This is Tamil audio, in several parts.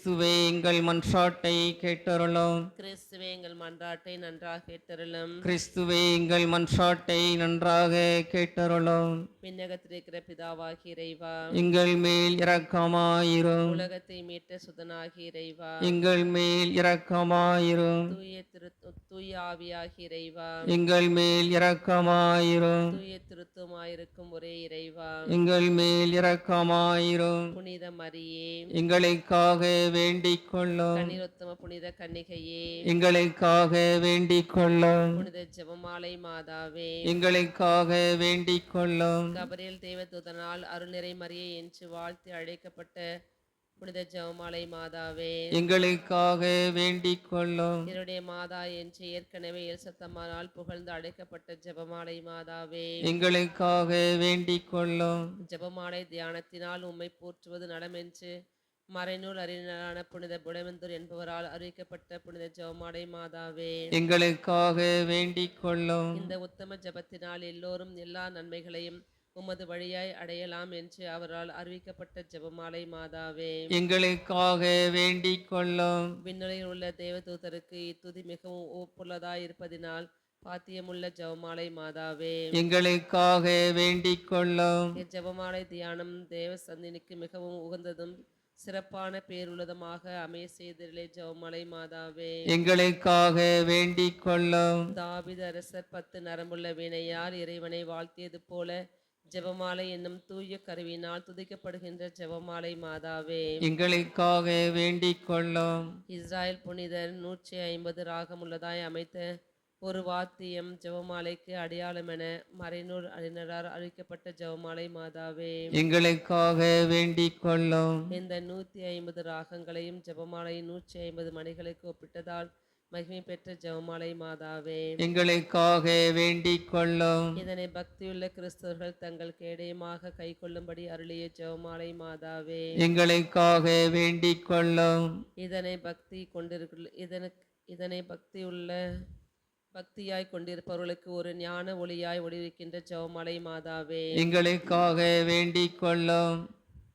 கிறிஸ்துவே எங்கள் மன்றாட்டை கேட்டருளும். கிறிஸ்துவே எங்கள் மன்றாட்டை நன்றாக கேட்டருளும். கிறிஸ்துவே எங்கள் மன்றாட்டை நன்றாக கேட்டருளும். விண்ணகத்திருக்கிற பிதாவாகிய இறைவா, எங்கள் மேல் இரக்கமாயிரும். உலகத்தை மீட்ட சுதனாகிய இறைவா, எங்கள் மேல் இரக்கமாயிரும். தூய ஆவியாகிய இறைவா, எங்கள் மேல் இரக்கமாயிரும். தூய திருத்துமாயிருக்கும் ஒரே இறைவா, எங்கள் மேல் இரக்கமாயிரும். புனித மரியே, எங்களுக்காக வேண்டிக் கொள்ளும். கன்னிருத்தம புனித கன்னிகையே, எங்களுக்காக வேண்டிக் கொள்ளும். புனித ஜெபமாலை மாதாவே, எங்களுக்காக வேண்டிக் கொள்ளும். கபரியேல் தேவதூதனால் அருள்நிறை மரியே என்று வாழ்த்தி அழைக்கப்பட்ட புனித ஜெபமாலை மாதாவே, எங்களுக்காக வேண்டிக் கொள்ளும். என்னுடைய மாதா என்று ஏற்கனவே எல்சத்தம்மானால் புகழ்ந்து அழைக்கப்பட்ட ஜெபமாலை மாதாவே, எங்களுக்காக வேண்டிக் கொள்ளும். ஜெபமாலை தியானத்தினால் உம்மை போற்றுவது நலமென்று மறைநூல் அறிஞரான புனித புடவெந்தூர் என்பவரால் அறிவிக்கப்பட்ட புனித ஜெபமாலை மாதாவே, எங்களுக்காக வேண்டிக் கொள்ளும். இந்த உத்தம ஜெபத்தினால் எல்லோரும் எல்லா நன்மைகளையும் உமது வழியாய் அடையலாம் என்று அவரால் அறிவிக்கப்பட்ட ஜெபமாலை மாதாவே, எங்களுக்காக வேண்டிக் கொள்ளும். விண்ணுலகில் உள்ள தேவதூதருக்கு இத்துதி மிகவும் ஒப்புள்ளதாய் இருப்பதினால் பாத்தியமுள்ள ஜெபமாலை மாதாவே, எங்களுக்காக வேண்டிக் கொள்ளும். இஜெபமாலை தியானம் தேவ சந்தினிக்கு மிகவும் உகந்ததும் சிறப்பான பேருள்ளதுமாக அமைய செய்திலே ஜெபமாலை மாதாவே, எங்களுக்காக வேண்டிக் கொள்ளும். தாவீது அரசர் 10 நரம்புள்ள வீணையால் இறைவனை வாழ்த்தியது போல ஜெபமாலை என்னும் தூய கருவினால் துதிக்கப்படுகின்ற ஜெபமாலை மாதாவே, எங்களுக்காக வேண்டிக் கொள்ளும். இஸ்ராயல் புனிதர் 150 ராகமுள்ளதாய் அமைத்த ஒரு வாத்தியம் ஜெபமாலைக்கு அடையாளமென மறைநூல் அறிஞரால் அறிவிக்கப்பட்ட ஜெபமாலை மாதாவே, எங்களுக்காக வேண்டிக் கொள்ளும். இந்த 150 ராகங்களையும் ஜெபமாலையின் 150 மணிகளுக்கு ஒப்பிட்டதால் மகிமை பெற்ற ஜெபமாலை மாதாவே, எங்களுக்காக வேண்டிக் கொள்ளும். இதனை பக்தியுள்ள கிறிஸ்தவர்கள் தங்கள் கேடயமாக கை கொள்ளும்படி அருளிய ஜெபமாலை மாதாவே, எங்களுக்காக வேண்டிக் கொள்ளும். இதனை பக்தியாய் கொண்டிருப்பவர்களுக்கு ஒரு ஞான ஒளியாய் ஒளிவிக்கின்ற ஜெபமாலை மாதாவே, எங்களுக்காக வேண்டிக் கொள்ளும்.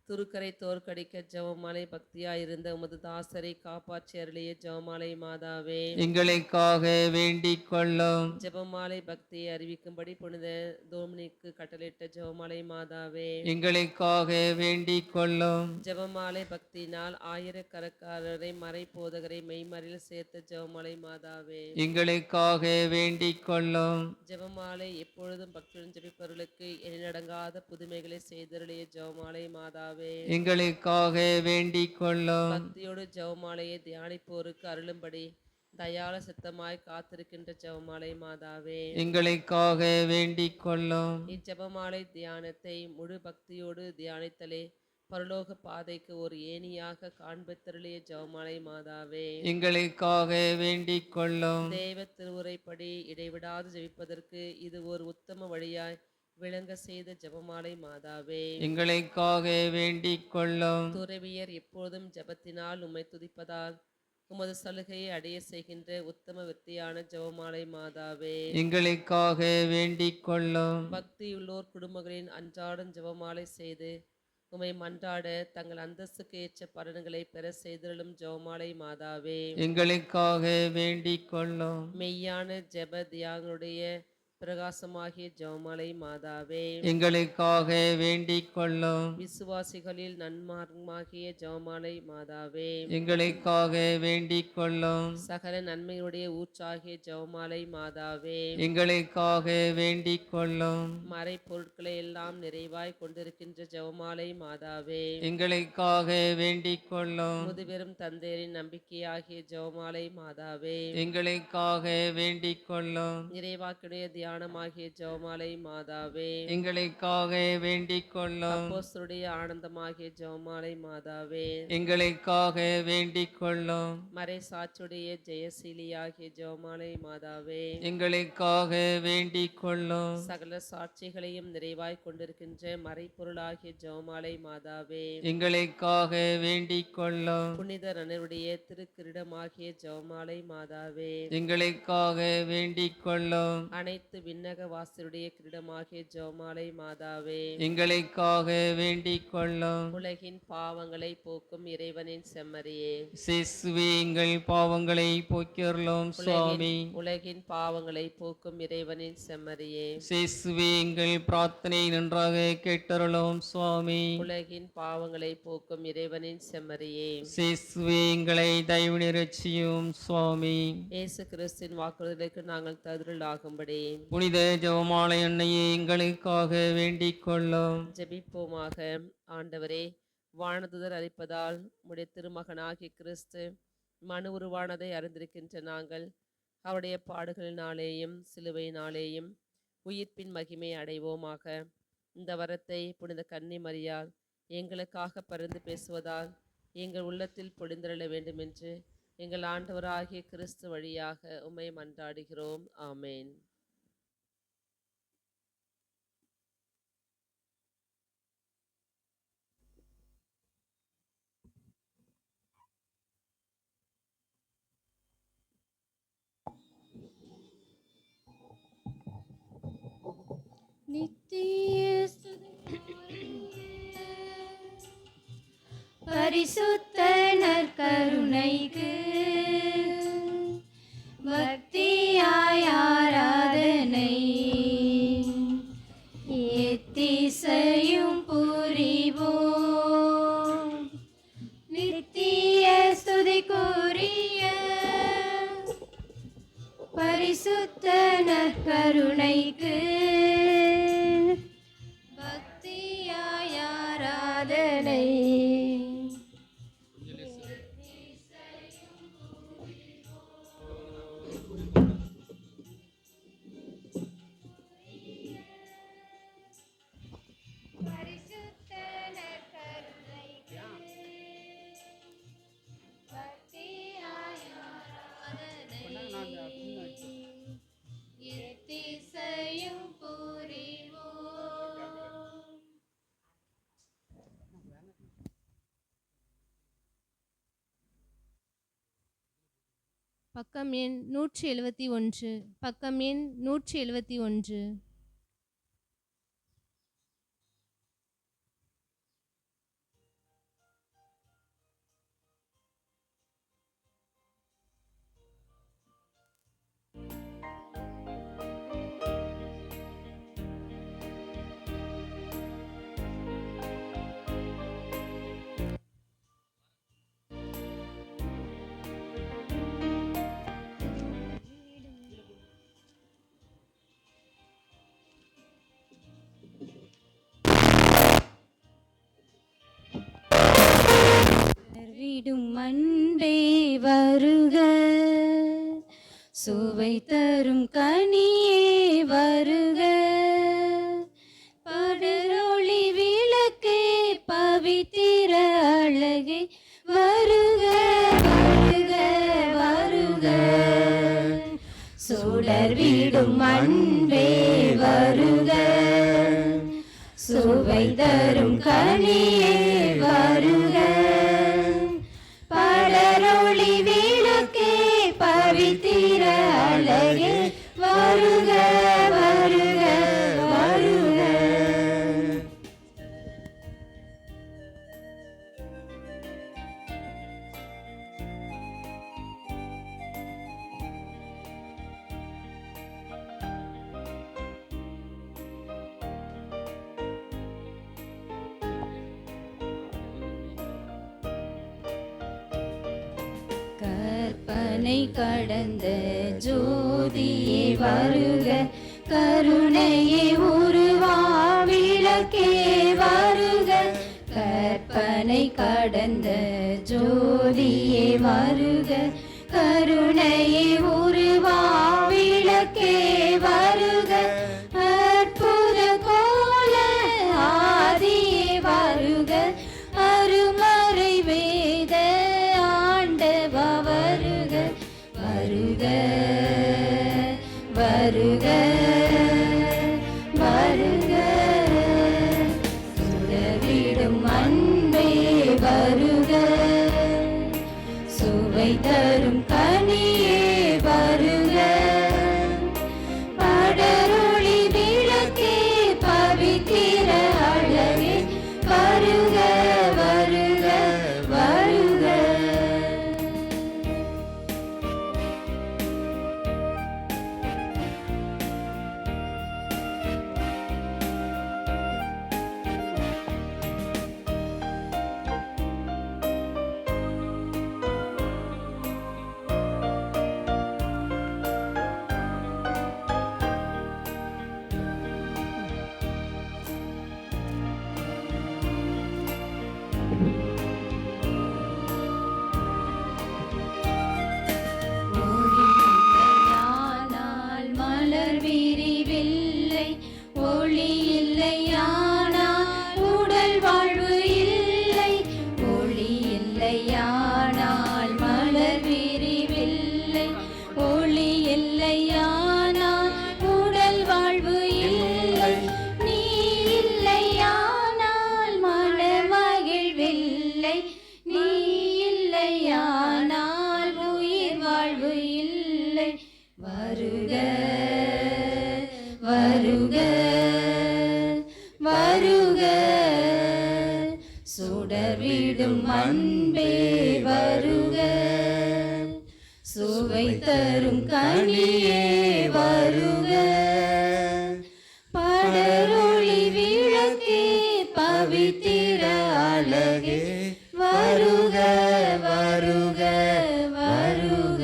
துருக்கரை தோற்கடிக்க ஜெபமாலை பக்தியாய் இருந்த உமது தாசரை காப்பாற்றி அருளிய ஜெபமாலை மாதாவே, எங்களுக்காக வேண்டிக் கொள்ளும். ஜெபமாலை பக்தியை அறிவிக்கும்படி புனித தோமினிக்கு கட்டளையிட்ட ஜெபமாலை மாதாவே, எங்களுக்காக வேண்டிக் கொள்ளும். ஜெபமாலை பக்தியினால் ஆயிரக்கணக்காரரை மறை போதகரை மெய்மறையில் சேர்த்த ஜெபமாலை மாதாவே, எங்களுக்காக வேண்டிக் கொள்ளும். ஜெபமாலை எப்பொழுதும் பக்தியுடன் ஜெபிப்பவர்களுக்கு எண்ணிலடங்காத புதுமைகளை செய்தருளிய ஜெபமாலை மாதாவே, எங்களுக்காக வேண்டிக் கொள்ளும். பக்தியோடு ஜெபமாலையை தியானிப்போருக்கு அருளும்படி தயால சித்தமாய் காத்திருக்கின்ற ஜெபமாலை மாதாவே, எங்களுக்காக வேண்டிக் கொள்ளும். இஜெபமாலை தியானத்தை முழு பக்தியோடு தியானித்தலே பரலோக பாதைக்கு ஒரு ஏணியாக காண்பித்தருளிய ஜெபமாலை மாதாவே, எங்களுக்காக வேண்டிக் கொள்ளும். தேவ திருவுரைப்படி இடைவிடாது ஜெபிப்பதற்கு இது ஒரு உத்தம வழியாய் விளங்க செய்த ஜெபமாலை மாதாவே, எங்களுக்காக வேண்டிக் கொள்ளும். துறவியர் எப்போதும் ஜெபத்தினால் உம்மை துதிப்பதால் உமது சலுகையை அடைய செய்கின்ற உத்தம வித்தியான ஜெபமாலை மாதாவே, எங்களுக்காக வேண்டிக் கொள்ளும். பக்தியுள்ளோர் குடும்பங்களின் அன்றாடம் ஜெபமாலை செய்து உம்மை மன்றாட தங்கள் அந்தஸ்துக்கு ஏற்ற பலன்களை பெற செய்தருளும் ஜெபமாலை மாதாவே, எங்களுக்காக வேண்டிக் கொள்ளும். மெய்யான ஜெப தியாகங்களுடைய பிரகாசமாகிய ஜெபமாலை மாதாவே, எங்களுக்காக வேண்டிக் கொள்ளும். விசுவாசிகளில் நன்மார்க்கமாகிய ஜெபமாலை மாதாவே, எங்களுக்காக வேண்டிக் கொள்ளும். சகல நன்மையுடைய ஊற்றாகிய ஜெபமாலை மாதாவே, எங்களுக்காக வேண்டிக் கொள்ளும். மறை பொருட்களை எல்லாம் நிறைவாய் கொண்டிருக்கின்ற ஜெபமாலை மாதாவே, எங்களுக்காக வேண்டிக் கொள்ளும். முதுபெரும் தந்தையரின் நம்பிக்கையாகிய ஜெபமாலை மாதாவே, எங்களுக்காக வேண்டிக் கொள்ளும். இறைவாக்குடைய தியானமாகிய ஜெபமாலை மாதாவே, எங்களுக்காக வேண்டிக் கொள்ளும். அப்போஸ்தலருடைய ஆனந்தமாகிய ஜெபமாலை மாதாவே, எங்களுக்காக வேண்டிக் கொள்ளும். மறை சாட்சியுடைய ஜெயசீலியாகிய ஜெபமாலை மாதாவே, எங்களுக்காக வேண்டிக் கொள்ளும். சகல சாட்சிகளையும் நிறைவாய் கொண்டிருக்கின்ற மறைப்பொருளாகிய ஜெபமாலை மாதாவே, எங்களுக்காக வேண்டிக் கொள்ளும். புனித நன்னருடைய திருக்கிரீடமாகிய ஜெபமாலை மாதாவே, எங்களுக்காக வேண்டிக் கொள்ளும். அனைத்து அனைத்து விண்ணக வாசருடைய கிரீடமாகிய ஜெபமாலை மாதாவே, எங்களுக்காக வேண்டிக் கொள்ளும். உலகின் பாவங்களை போக்கும் இறைவனின் செம்மறியே, இயேசுவே எங்கள் பாவங்களை போக்கியருளும் சுவாமி. உலகின் பாவங்களை போக்கும் இறைவனின் செம்மறியே, இயேசுவே எங்கள் பிரார்த்தனை நன்றாக கேட்டருளும் சுவாமி. உலகின் பாவங்களை போக்கும் இறைவனின் செம்மறியே, இயேசுவே எங்களை தயவு நிரட்சியும் சுவாமி. இயேசு கிறிஸ்தின் வாக்குறுதிகளுக்கு நாங்கள் தகுதிகளாகும்படி புனித ஜெபமாலை அன்னையே எங்களுக்காக வேண்டிக் கொள்ளும். ஜெபிப்போமாக. ஆண்டவரே, வானதுதர் அளிப்பதால் உம்முடைய திருமகனாகிய கிறிஸ்து மனு உருவானதை அறிந்திருக்கின்ற நாங்கள் அவருடைய பாடுகளினாலேயும் சிலுவையினாலேயும் உயிர்ப்பின் மகிமை அடைவோமாக. இந்த வரத்தை புனித கன்னி மரியாள் எங்களுக்காக பரிந்து பேசுவதால் எங்கள் உள்ளத்தில் பொழிந்தருள வேண்டும் என்று எங்கள் ஆண்டவராகிய கிறிஸ்து வழியாக உம்மை மன்றாடுகிறோம். ஆமேன். நித்திய பரிசுத்த நற்கருணைக்கு பக்தியாய் ஆராதனை எத்திசையும் புரிவோம். நித்திய ஸ்துதிக்குரிய பரிசுத்த நற்கருணைக்கு பக்தியாய் ஆராதனை. பக்கம் எண் 171. பக்கம் எண் 171. விடும் அன்பே வருக, சுவை தரும் கனியே வருக, படரொளி விளக்கே பவித்திர அழகே வருக வருக வருக, சுடர் விடும் அன்பே வருக, சுவை தரும் கனியே வருக, படரொளி விளக்கே பவித்திர அழகே வருக வருக வருக. கற்பனை கடந்த ஜோதியே வருக, கருணையே உருவாவிளக்கே வருக, கற்பனை கடந்த ஜோதியே வருக, கருணையே உருவாவிளக்கே வருக, அற்புத கோல ஆதியே வருக, அருமறை வேத ஆண்டவா வருக வருக வருக வருக, சுடர்விடும் அன்பே வருக, சுவை தரும் கனியே வருக, படர சுவை தரும் கனியே வருக. படரொளி விளக்கே பவித்திர அழகே வருக வருக வருக.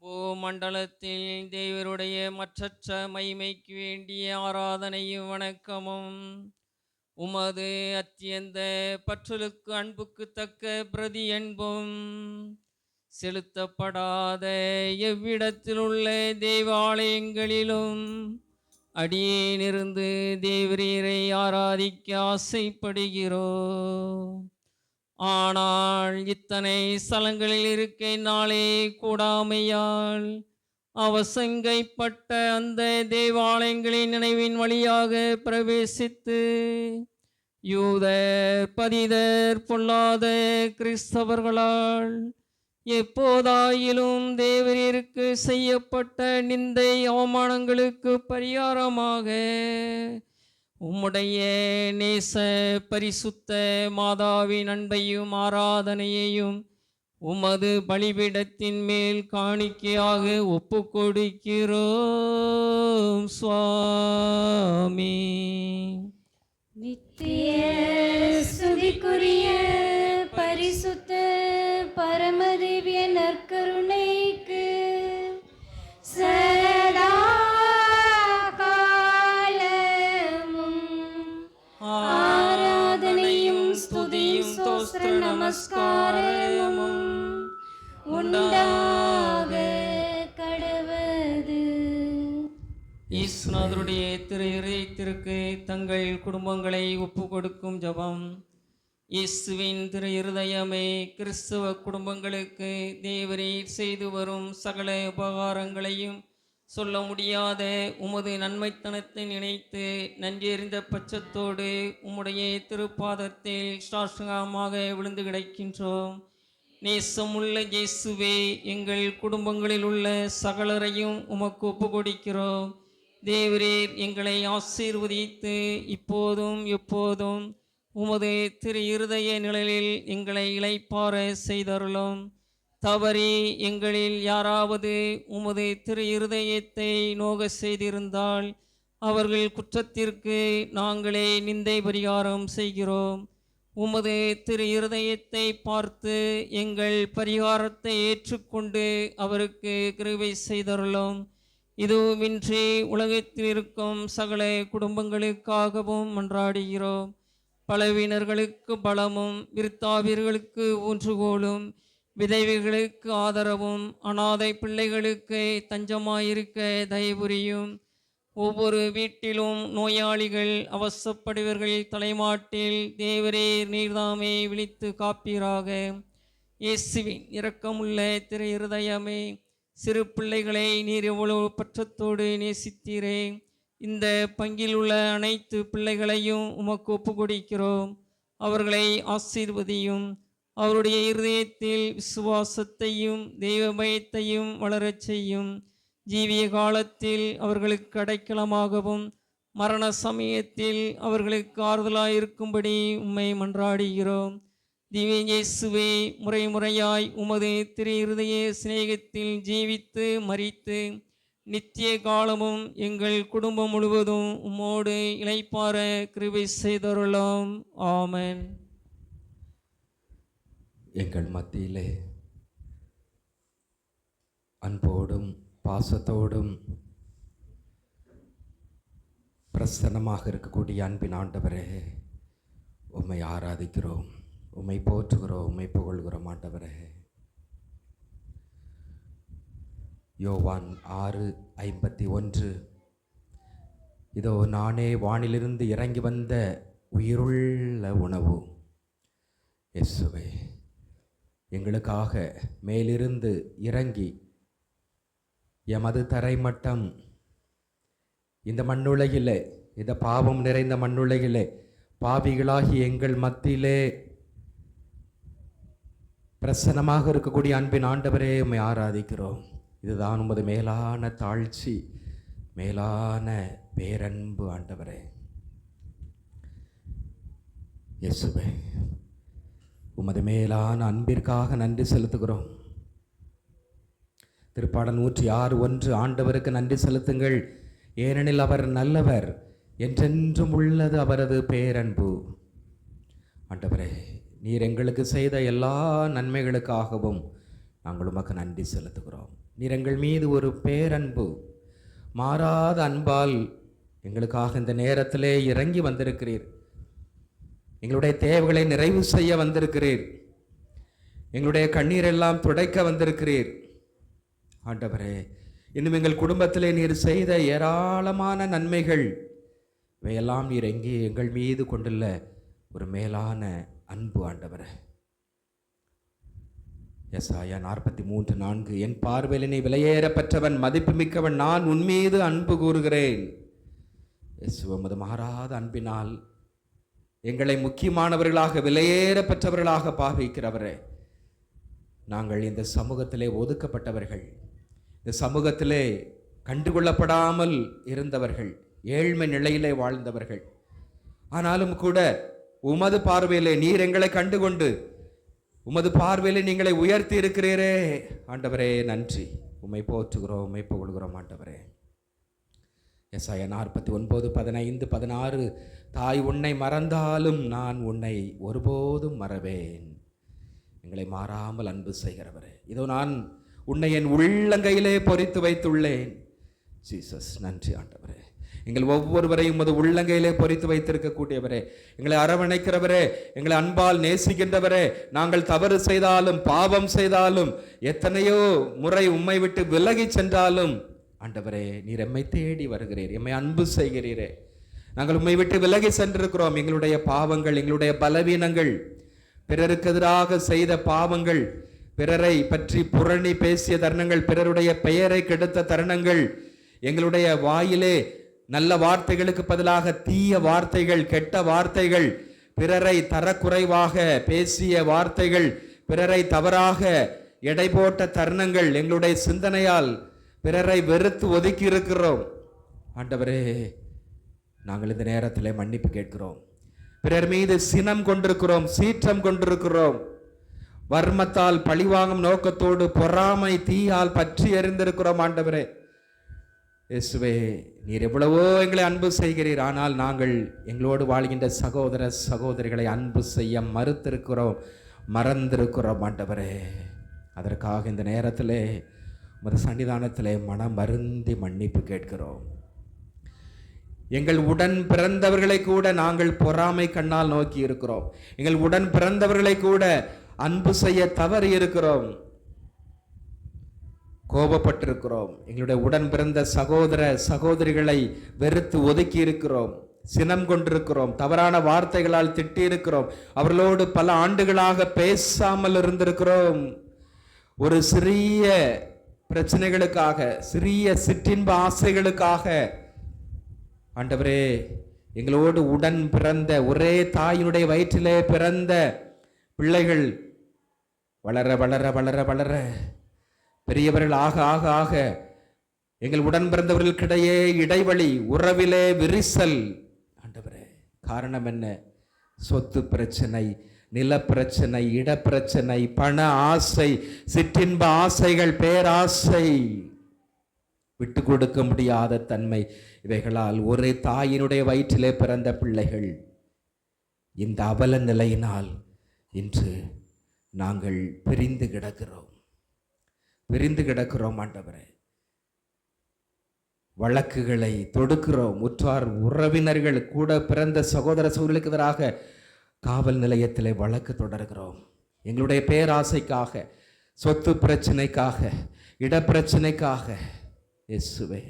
பூமண்டலத்தில் தேவருடைய மற்றற்ற மகிமைக்கு வேண்டிய ஆராதனையும் வணக்கமும் உமது அத்தியந்த பற்றலுக்கு அன்புக்கு தக்க பிரதி அன்பும் செலுத்தப்படாத எவ்விடத்தில் உள்ள தேவாலயங்களிலும் அடியேனிருந்து தேவரீரை ஆராதிக்க ஆசைப்படுகிறோம். ஆனால் இத்தனை ஸ்தலங்களில் இருக்க நாளே கூடாமையால் அவசங்கைப்பட்ட அந்த தேவாலயங்களின் நினைவின் வழியாக பிரவேசித்து யூதர் பதிதர் பொல்லாத கிறிஸ்தவர்களால் எப்போதாயிலும் தேவரீருக்கு செய்யப்பட்ட நிந்தை அவமானங்களுக்கு பரிகாரமாக உம்முடைய நேச பரிசுத்த மாதாவின் அன்பையும் ஆராதனையையும் உமது பலிபீடத்தின் மேல் காணிக்கையாக ஒப்பு கொடுக்கிறோம் சுவாமி. நித்திய ஸ்துதிக்குரிய பரிசுத்த பரமதிவ்ய நற்கருணைக்கு சதா காலமும் ஆராதனையும் ஸ்துதியும் ஸ்தோத்திர நமஸ்காரமும் உண்டாக கடவது. ஈஸ்வரனுடைய திரு இதயத்திற்கு தங்கள் குடும்பங்களை ஒப்பு கொடுக்கும் ஜெபம். இயேசுவின் திரு இருதயமே, கிறிஸ்துவ குடும்பங்களுக்கு தேவரீர் செய்து வரும் சகல உபகாரங்களையும் சொல்ல முடியாத உமது நன்மைத்தனத்தை நினைத்து நன்றியறிந்த பட்சத்தோடு உம்முடைய திருப்பாதத்தில் சாஷ்டாங்கமாக விழுந்து கிடக்கின்றோம். நேசமுள்ள இயேசுவே, எங்கள் குடும்பங்களில் உள்ள சகலரையும் உமக்கு ஒப்பு கொடுக்கிறோம். தேவரீர் எங்களை ஆசீர்வதித்து இப்போதும் எப்போதும் உமது திரு இருதய நிழலில் எங்களை இளைப்பாற செய்தருளும். தவறி எங்களில் யாராவது உமது திரு இருதயத்தை நோக செய்திருந்தால் அவர்கள் குற்றத்திற்கு நாங்களே நிந்தை பரிகாரம் செய்கிறோம். உமது திரு இருதயத்தை பார்த்து எங்கள் பரிகாரத்தை ஏற்றுக்கொண்டு அவருக்கு கிருபை செய்தருளும். இதுவுமின்றி உலகத்தில் இருக்கும் சகல குடும்பங்களுக்காகவும் மன்றாடுகிறோம். பலவீனர்களுக்கு பலமும், விருத்தாவியர்களுக்கு ஊன்றுகோலும், விதவைகளுக்கு ஆதரவும், அனாதை பிள்ளைகளுக்கு தஞ்சமாயிருக்க தயவுரியும். ஒவ்வொரு வீட்டிலும் நோயாளிகள் அவசப்படுவர்கள் தலைமாட்டில் தேவரீர் நீர்தாமே விழித்து காப்பீராக. இயேசுவின் இரக்கமுள்ள திரு இருதயமே, சிறு பிள்ளைகளை நீர் எவ்வளவு பற்றத்தோடு நேசித்தீரே. இந்த பங்கில் உள்ள அனைத்து பிள்ளைகளையும் உமக்கு ஒப்பு கொடுக்கிறோம். அவர்களை ஆசீர்வதியும். அவருடைய இருதயத்தில் விசுவாசத்தையும் தெய்வ பயத்தையும் வளரச் செய்யும். ஜீவிய காலத்தில் அவர்களுக்கு அடைக்கலமாகவும் மரண சமயத்தில் அவர்களுக்கு ஆறுதலாயிருக்கும்படி உம்மை மன்றாடுகிறோம். திவ்ய இயேசுவே, முறை முறையாய் உமது திரு இருதய சிநேகத்தில் ஜீவித்து மரித்து நித்திய காலமும் எங்கள் குடும்பம் முழுவதும் உம்மோடு இளைப்பாற கிருபை செய்தருளோம். ஆமென். எங்கள் மத்தியிலே அன்போடும் பாசத்தோடும் பிரசன்னமாக இருக்கக்கூடிய அன்பின் ஆண்டவரே, உம்மை ஆராதிக்கிறோம், உம்மை போற்றுகிறோம், உம்மை புகழ்கிறோம். ஆண்டவரே, யோவான் 6:51, இதோ நானே வானிலிருந்து இறங்கி வந்த உயிருள்ள உணவு. இயேசுவே, எங்களுக்காக மேலிருந்து இறங்கி எமது தரைமட்டம் இந்த மண்ணுலகிலே, இந்த பாவம் நிறைந்த மண்ணுலகிலே பாவிகளாகி எங்கள் மத்தியிலே பிரசன்னமாக இருக்கக்கூடிய அன்பின் ஆண்டவரே, உம்மை ஆராதிக்கிறோம். இதுதான் உமது மேலான தாழ்ச்சி. மேலான பேரன்பு ஆண்டவரே. இயேசுவே, உமது மேலான அன்பிற்காக நன்றி செலுத்துகிறோம். திருப்பாடல் 106:1 ஆண்டவருக்கு நன்றி செலுத்துங்கள், ஏனெனில் அவர் நல்லவர், என்றென்றும் உள்ளது அவரது பேரன்பு. ஆண்டவரே, நீர் எங்களுக்கு செய்த எல்லா நன்மைகளுக்காகவும் நாங்கள் உமக்கு நன்றி செலுத்துகிறோம். நீர் எங்கள் மீது ஒரு பேரன்பு, மாறாத அன்பால் எங்களுக்காக இந்த நேரத்திலே இறங்கி வந்திருக்கிறீர். எங்களுடைய தேவைகளை நிறைவு செய்ய வந்திருக்கிறீர். எங்களுடைய கண்ணீரெல்லாம் துடைக்க வந்திருக்கிறீர். ஆண்டவரே, இன்னும் எங்கள் குடும்பத்திலே நீர் செய்த ஏராளமான நன்மைகள், இவையெல்லாம் நீர் எங்கே எங்கள் மீது கொண்டுள்ள ஒரு மேலான அன்பு. ஆண்டவரே, எசாயா 43:4 என் பார்வையில் நீ விலையேறப்பெற்றவன், மதிப்பு மிக்கவன், நான் உன்மீது அன்பு கூறுகிறேன். உமது மாறாத அன்பினால் எங்களை முக்கியமானவர்களாக, விலையேறப்பெற்றவர்களாக பாவிக்கிறவரே. நாங்கள் இந்த சமூகத்திலே ஒதுக்கப்பட்டவர்கள், இந்த சமூகத்திலே கண்டுகொள்ளப்படாமல் இருந்தவர்கள், ஏழ்மை நிலையிலே வாழ்ந்தவர்கள். ஆனாலும் கூட உமது பார்வையிலே நீர் எங்களை கண்டுகொண்டு உமது பார்வையிலே நீங்களை உயர்த்தி இருக்கிறீரே. ஆண்டவரே, நன்றி. உம்மை போற்றுகிறோம், உம்மை புகழ்கிறோம். ஆண்டவரே, எசாயா 49:15-16 தாய் உன்னை மறந்தாலும் நான் உன்னை ஒருபோதும் மறவேன். எங்களை மாறாமல் அன்பு செய்கிறவரே, இதோ நான் உன்னை என் உள்ளங்கையிலே பொறித்து வைத்துள்ளேன். ஜீசஸ், நன்றி ஆண்டவரே. எங்கள் ஒவ்வொருவரையும் உமது உள்ளங்கையிலே பொறித்து வைத்திருக்கக்கூடியவரே, எங்களை அரவணைக்கிறவரே, எங்களை அன்பால் நேசிக்கின்றவரே. நாங்கள் தவறு செய்தாலும் பாவம் செய்தாலும் எத்தனையோ முறை உம்மை விட்டு விலகி சென்றாலும் ஆண்டவரே, நீர் எம்மை தேடி வருகிறீர், எம்மை அன்பு செய்கிறீரே. நாங்கள் உம்மை விட்டு விலகி சென்றிருக்கிறோம். எங்களுடைய பாவங்கள், எங்களுடைய பலவீனங்கள், பிறருக்கு எதிராக செய்த பாவங்கள், பிறரை பற்றி புரணி பேசிய தருணங்கள், பிறருடைய பெயரை கெடுத்த தருணங்கள், எங்களுடைய வாயிலே நல்ல வார்த்தைகளுக்கு பதிலாக தீய வார்த்தைகள், கெட்ட வார்த்தைகள், பிறரை தரக்குறைவாக பேசிய வார்த்தைகள், பிறரை தவறாக எடை போட்ட தருணங்கள், எங்களுடைய சிந்தனையால் பிறரை வெறுத்து ஒதுக்கி இருக்கிறோம். ஆண்டவரே, நாங்கள் இந்த நேரத்திலே மன்னிப்பு கேட்கிறோம். பிறர் மீது சினம் கொண்டிருக்கிறோம், சீற்றம் கொண்டிருக்கிறோம். வர்மத்தால் பழிவாங்கும் நோக்கத்தோடு பொறாமை தீயால் பற்றி எறிந்திருக்கிறோம். ஆண்டவரே இயேசுவே, நீர் எவ்வளவோ எங்களை அன்பு செய்கிறீர். ஆனால் நாங்கள் எங்களோடு வாழ்கின்ற சகோதர சகோதரிகளை அன்பு செய்ய மறுத்திருக்கிறோம், மறந்திருக்கிறோம். ஆண்டவரே, அதற்காக இந்த நேரத்திலே உமது சன்னிதானத்திலே மனம் வருந்தி மன்னிப்பு கேட்கிறோம். எங்கள் உடன் பிறந்தவர்களை கூட நாங்கள் பொறாமை கண்ணால் நோக்கி இருக்கிறோம். எங்கள் உடன் பிறந்தவர்களை கூட அன்பு செய்ய தவறி இருக்கிறோம், கோபப்பட்டிருக்கிறோம். எங்களுடைய உடன் பிறந்த சகோதர சகோதரிகளை வெறுத்து ஒதுக்கி இருக்கிறோம், சினம் கொண்டிருக்கிறோம், தவறான வார்த்தைகளால் திட்டி இருக்கிறோம், அவர்களோடு பல ஆண்டுகளாக பேசாமல் இருந்திருக்கிறோம். ஒரு சிறிய பிரச்சனைகளுக்காக, சிறிய சிற்றின்ப ஆசைகளுக்காக ஆண்டவரே, எங்களோடு உடன் பிறந்த ஒரே தாயினுடைய வயிற்றிலே பிறந்த பிள்ளைகள் வளர வளர வளர வளர பெரியவர்கள் ஆக ஆக ஆக எங்கள் உடன் பிறந்தவர்களுக்கிடையே இடைவெளி, உறவிலே விரிசல். ஆண்டவரே, காரணம் என்ன? சொத்து பிரச்சனை, நிலப்பிரச்சனை, இடப்பிரச்சனை, பண ஆசை, சிற்றின்ப ஆசைகள், பேராசை, விட்டு கொடுக்க முடியாத தன்மை. இவைகளால் ஒரே தாயினுடைய வயிற்றிலே பிறந்த பிள்ளைகள் இந்த அவல நிலையினால் இன்று நாங்கள் பிரிந்து கிடக்கிறோம், பிரிந்து கிடக்கிறோம். ஆண்டவரே, வழக்குகளை தொடுக்கிறோம். உற்றார் உறவினர்கள் கூட பிறந்த சகோதர சகோதரிகளுக்கு எதிராக காவல் நிலையத்திலே வழக்கு தொடர்கிறோம். எங்களுடைய பேராசைக்காக, சொத்து பிரச்சனைக்காக, இடப்பிரச்சனைக்காக. இயேசுவே,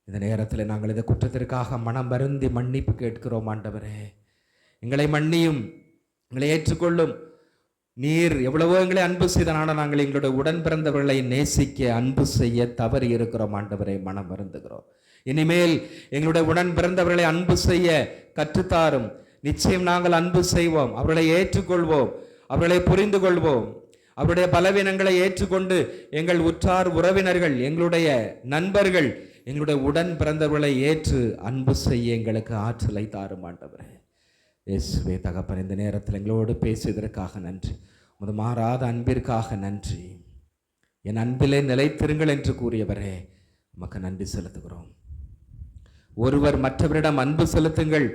இந்த நேரத்தில் நாங்கள் இந்த குற்றத்திற்காக மனம் வருந்தி மன்னிப்பு கேட்கிறோம். ஆண்டவரே, எங்களை மன்னியும், எங்களை ஏற்றுக்கொள்ளும். நீர் எவ்வளவோ எங்களை அன்பு செய்தனால நாங்கள் எங்களுடைய உடன் பிறந்தவர்களை நேசிக்க, அன்பு செய்ய தவறி இருக்கிறோம். ஆண்டவரை, மனம் வருந்துகிறோம். இனிமேல் எங்களுடைய உடன் பிறந்தவர்களை அன்பு செய்ய கற்றுத்தாரும். நிச்சயம் நாங்கள் அன்பு செய்வோம், அவர்களை ஏற்றுக்கொள்வோம், அவர்களை புரிந்து கொள்வோம். அவருடைய பலவீனங்களை ஏற்றுக்கொண்டு எங்கள் உற்றார் உறவினர்கள், எங்களுடைய நண்பர்கள், எங்களுடைய உடன் பிறந்தவர்களை ஏற்று அன்பு செய்ய எங்களுக்கு ஆற்றலை தாரும் ஆண்டவரே. இயேசுவே தகப்பன், இந்த நேரத்தில் எங்களோடு பேசியதற்காக நன்றி. உமது மாறாத அன்பிற்காக நன்றி. என் அன்பிலே நிலைத்திருங்கள் என்று கூறியவரே, உமக்கு நன்றி செலுத்துகிறோம். ஒருவர் மற்றவரிடம் அன்பு செலுத்துங்கள்,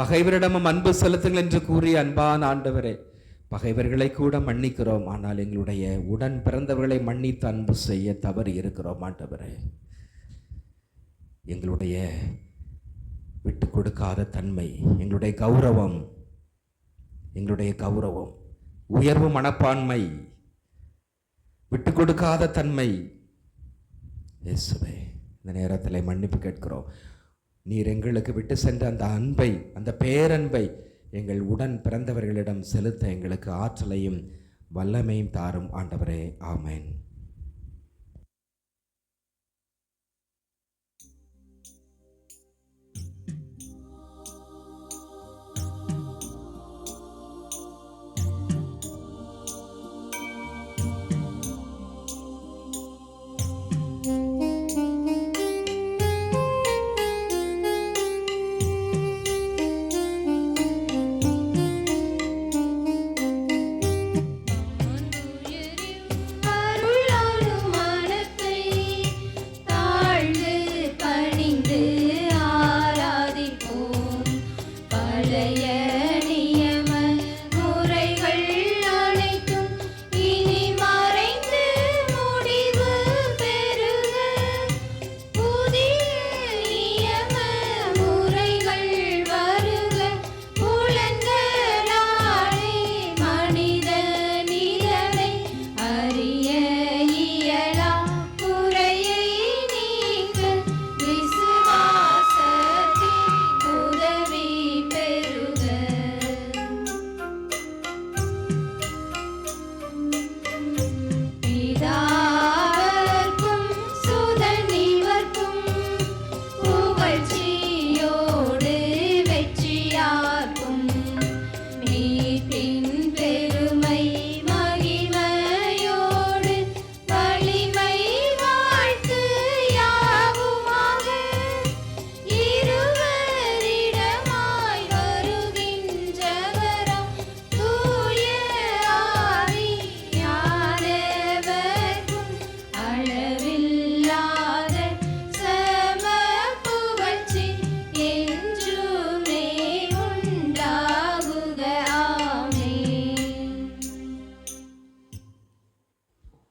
பகைவரிடமும் அன்பு செலுத்துங்கள் என்று கூறிய அன்பான ஆண்டவரே, பகைவர்களை கூட மன்னிக்கிறோம், ஆனால் எங்களுடைய உடன் பிறந்தவர்களை மன்னித்து அன்பு செய்ய தவறி இருக்கிறோம் ஆண்டவரே. எங்களுடைய விட்டு கொடுக்காத தன்மை, எங்களுடைய கௌரவம், உயர்வு மனப்பான்மை, விட்டு கொடுக்காத தன்மை, இயேசுவே இந்த நேரத்தில் மன்னிப்பு கேட்கிறோம். நீர் எங்களுக்கு விட்டு சென்ற அந்த அன்பை, அந்த பேரன்பை எங்கள் உடன் பிறந்தவர்களிடம் செலுத்த எங்களுக்கு ஆற்றலையும் வல்லமையும் தாரும் ஆண்டவரே. ஆமென்.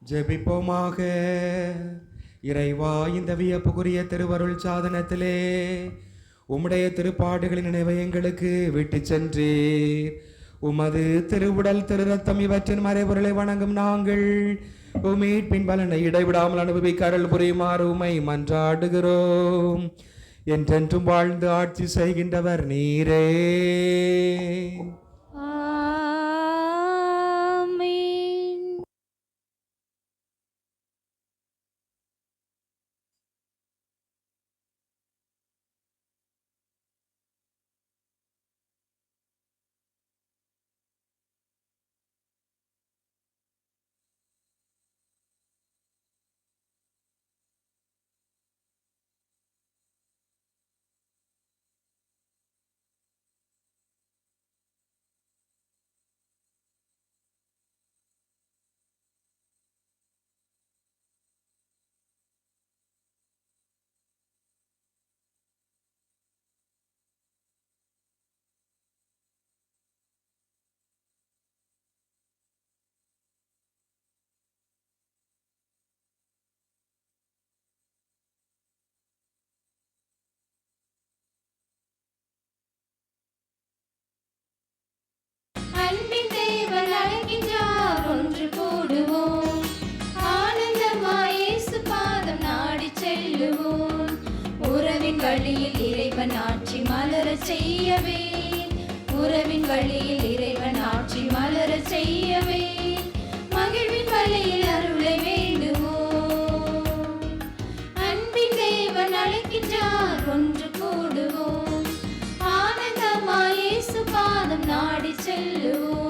ஜெபிப்போமாக. இறைவா, இந்த வியப்புக்குரிய திருவருள் சாதனத்திலே உம்முடைய திருப்பாடுகளின் நினைவை எங்களுக்கு விட்டு சென்றீர். உமது திருவுடல் திரு ரத்தம் இவற்றின் மறைபொருளை வணங்கும் நாங்கள் மீட்பின் பலனை இடைவிடாமல் அனுபவிக்க அருள் புரியுமாறு உம்மை மன்றாடுகிறோம். என்றென்றும் வாழ்ந்து ஆட்சி செய்கின்றவர் நீரே. அன்பின் தேவன் அழைக்கின்றார், ஒன்று கூடுவோம். ஆனந்தமாய் இயேசு பாதம் நாடி செல்லுவோம். உறவின் வழியில் இறைவன் ஆட்சி மலரச் செய்யவே, உறவின் வழியில் இறைவன் ஆட்சி மலரச் செய்யவே, மகிழ்வின் வழியில் அருளை வேண்டுவோம். அன்பின் தேவன் அழைக்கின்றார், ஒன்று கூடுவோம். ஆனந்தமாய் இயேசு பாதம் நாடி செல்லுவோம்.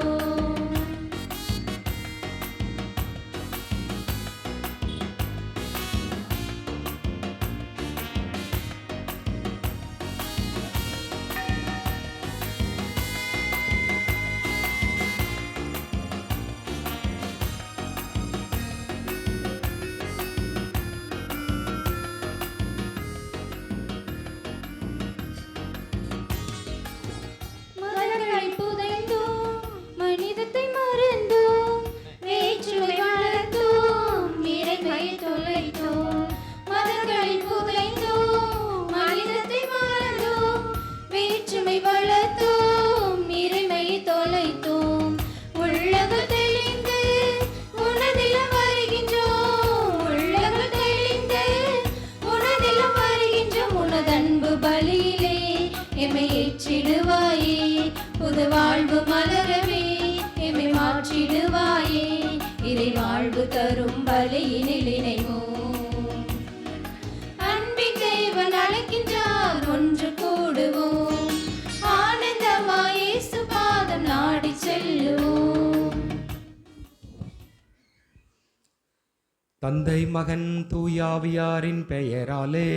எம்மை ஏற்றிடுவாயே, புது வாழ்வு மலரவே எம்மை மாற்றிடுவாயே, இறை வாழ்வு தரும் பலியினில் இணைவோம். அன்பின் தேவன் அழைக்கின்றார், ஒன்று கூடுவோம், ஆனந்தமாய் இயேசு பாதம் நாடி செல்லுவோம். தந்தை மகன் தூயாவியாரின் பெயராலே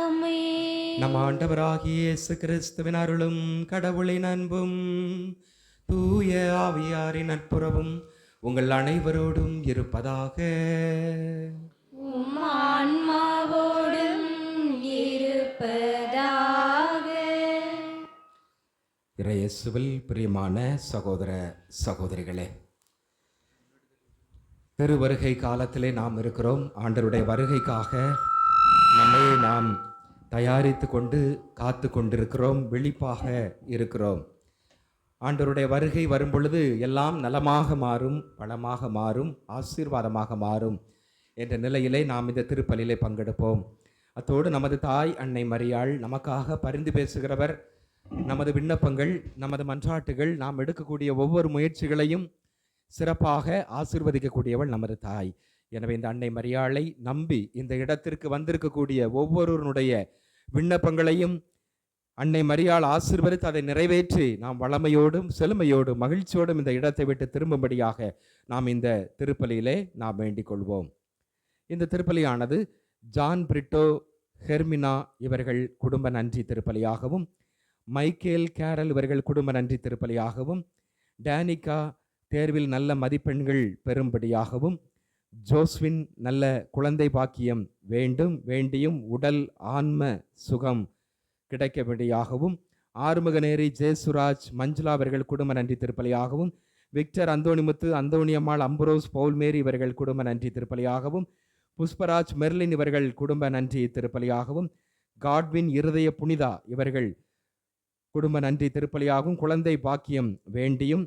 ஆமென். நம் ஆண்டவராகிய இயேசு கிறிஸ்துவின் அருளும் கடவுளின் அன்பும் தூய ஆவியாரின் நட்புறவும் உங்கள் அனைவரோடும் இருப்பதாக. உம் ஆன்மாவோடும் இருப்பதாக. இறையேசுவில் பிரியமான சகோதர சகோதரிகளே, திருவருகை காலத்திலே நாம் இருக்கிறோம். ஆண்டவருடைய வருகைக்காக நம்மை நாம் தயாரித்து கொண்டு காத்து கொண்டிருக்கிறோம், விழிப்பாக இருக்கிறோம். ஆண்டவருடைய வருகை வரும் பொழுது எல்லாம் நலமாக மாறும், வளமாக மாறும், ஆசீர்வாதமாக மாறும் என்ற நிலையிலே நாம் இந்த திருப்பலியிலே பங்கெடுப்போம். அத்தோடு நமது தாய் அன்னை மரியாள் நமக்காக பரிந்து பேசுகிறவர். நமது விண்ணப்பங்கள், நமது மன்றாட்டுகள், நாம் எடுக்கக்கூடிய ஒவ்வொரு முயற்சிகளையும் சிறப்பாக ஆசீர்வதிக்கக்கூடியவள் நமது தாய். எனவே இந்த அன்னை மரியாளை நம்பி இந்த இடத்திற்கு வந்திருக்கக்கூடிய ஒவ்வொருவருடைய விண்ணப்பங்களையும் அன்னை மரியாள் ஆசீர்வதித்து அதை நிறைவேற்றி நாம் வளமையோடும் செழுமையோடும் மகிழ்ச்சியோடும் இந்த இடத்தை விட்டு திரும்பும்படியாக நாம் இந்த திருப்பலியிலே நாம் வேண்டிக் கொள்வோம். இந்த திருப்பலியானது ஜான் பிரிட்டோ ஹெர்மினா இவர்கள் குடும்ப நன்றி திருப்பலியாகவும், மைக்கேல் கேரல் இவர்கள் குடும்ப நன்றி திருப்பலியாகவும், டேனிகா தேர்வில் நல்ல மதிப்பெண்கள் பெறும்படியாகவும், ஜோஸ்வின் நல்ல குழந்தை பாக்கியம் வேண்டியும் உடல் ஆன்ம சுகம் கிடைக்கபடியாகவும், ஆறுமுகநேரி ஜெயசுராஜ் மஞ்சுளா அவர்கள் குடும்ப நன்றி திருப்பலியாகவும், விக்டர் அந்தோணிமுத்து அந்தோணியம்மாள் அம்புரோஸ் பவுல்மேரி இவர்கள் குடும்ப நன்றி திருப்பலியாகவும், புஷ்பராஜ் மெர்லின் இவர்கள் குடும்ப நன்றி திருப்பலியாகவும், காட்வின் இருதய புனிதா இவர்கள் குடும்ப நன்றி திருப்பலியாகவும், குழந்தை பாக்கியம் வேண்டியும்,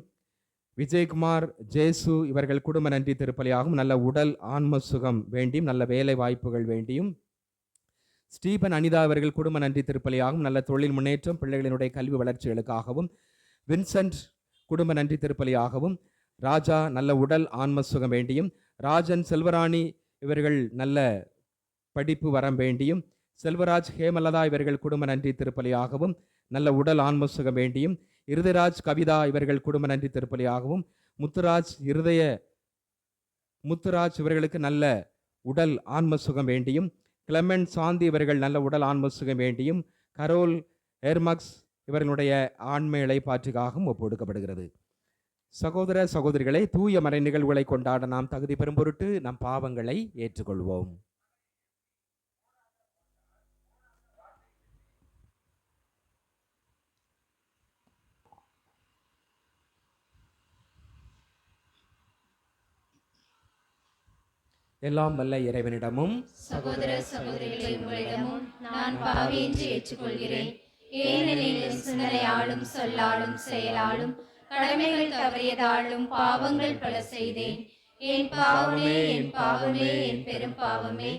விஜயகுமார் ஜேசு இவர்கள் குடும்ப நன்றி திருப்பலியாகவும், நல்ல உடல் ஆன்ம சுகம் வேண்டியும், நல்ல வேலை வாய்ப்புகள் வேண்டியும், ஸ்டீபன் அனிதா இவர்கள் குடும்ப நன்றி திருப்பலியாகவும், நல்ல தொழில் முன்னேற்றம், பிள்ளைகளினுடைய கல்வி வளர்ச்சிகளுக்காகவும், வின்சென்ட் குடும்ப நன்றி திருப்பலியாகவும், ராஜா நல்ல உடல் ஆன்ம சுகம் வேண்டியும், ராஜன் செல்வராணி இவர்கள் நல்ல படிப்பு வரம் வேண்டியும், செல்வராஜ் ஹேமலதா இவர்கள் குடும்ப நன்றி திருப்பலியாகவும், நல்ல உடல் ஆன்ம சுகம் வேண்டியும், இருதராஜ் கவிதா இவர்கள் குடும்ப நன்றி திருப்பலியாகவும், முத்துராஜ் இவர்களுக்கு நல்ல உடல் ஆன்ம சுகம் வேண்டியும், கிளமெண்ட் சாந்தி இவர்கள் நல்ல உடல் ஆன்ம சுகம் வேண்டியும், கரோல் ஏர்மக்ஸ் இவர்களுடைய ஆன்ம இளைப்பாற்றுக்காகவும் ஒப்புக்கொடுக்கப்படுகிறது. சகோதர சகோதரிகளை, தூய மறை நிகழ்வுகளை கொண்டாட நாம் தகுதி பெறும் பொருட்டு நம் பாவங்களை ஏற்றுக்கொள்வோம். எல்லாம் வல்ல இறைவனிடமும் சகோதர சகோதரிகளை உங்களிடமும் நான் பாவியின்றி ஏற்றுக்கொள்கிறேன். ஏனெனில் என் சிந்தனையாலும் சொல்லாலும் செயலாலும் கடமைகள் தவறியதாலும் பாவங்கள் பல செய்தேன். என் பாவமே என் பாவமே என் பெரும் பாவமே.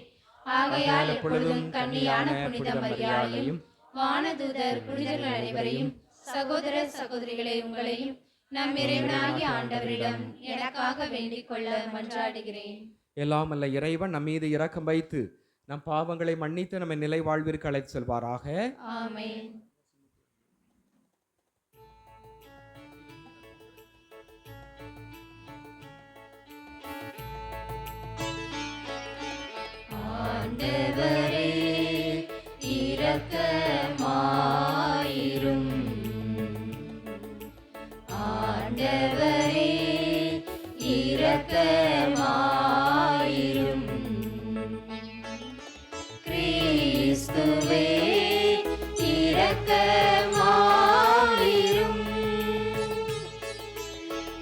ஆகையால் எப்பொழுதும் கன்னியான புனித மரியாளையும் வானதூதர் புனிதர்கள் அனைவரையும் சகோதர சகோதரிகளை உங்களையும் நம் இறைவனாகிய ஆண்டவரிடம் எனக்காக வேண்டிக் கொள்ள மன்றாடுகிறேன். எல்லாம் அல்ல இறைவன் நம் மீது இரக்கம் வைத்து நம் பாவங்களை மன்னித்து நம்மை நிலை வாழ்விற்கு அழைத்து செல்வாராக. ஆமென். ஆண்டவரே இரக்கமாயிரும். ஆண்டவரே இரக்கமாயிரும். கிறிஸ்துவே இரக்கமாயிரும்.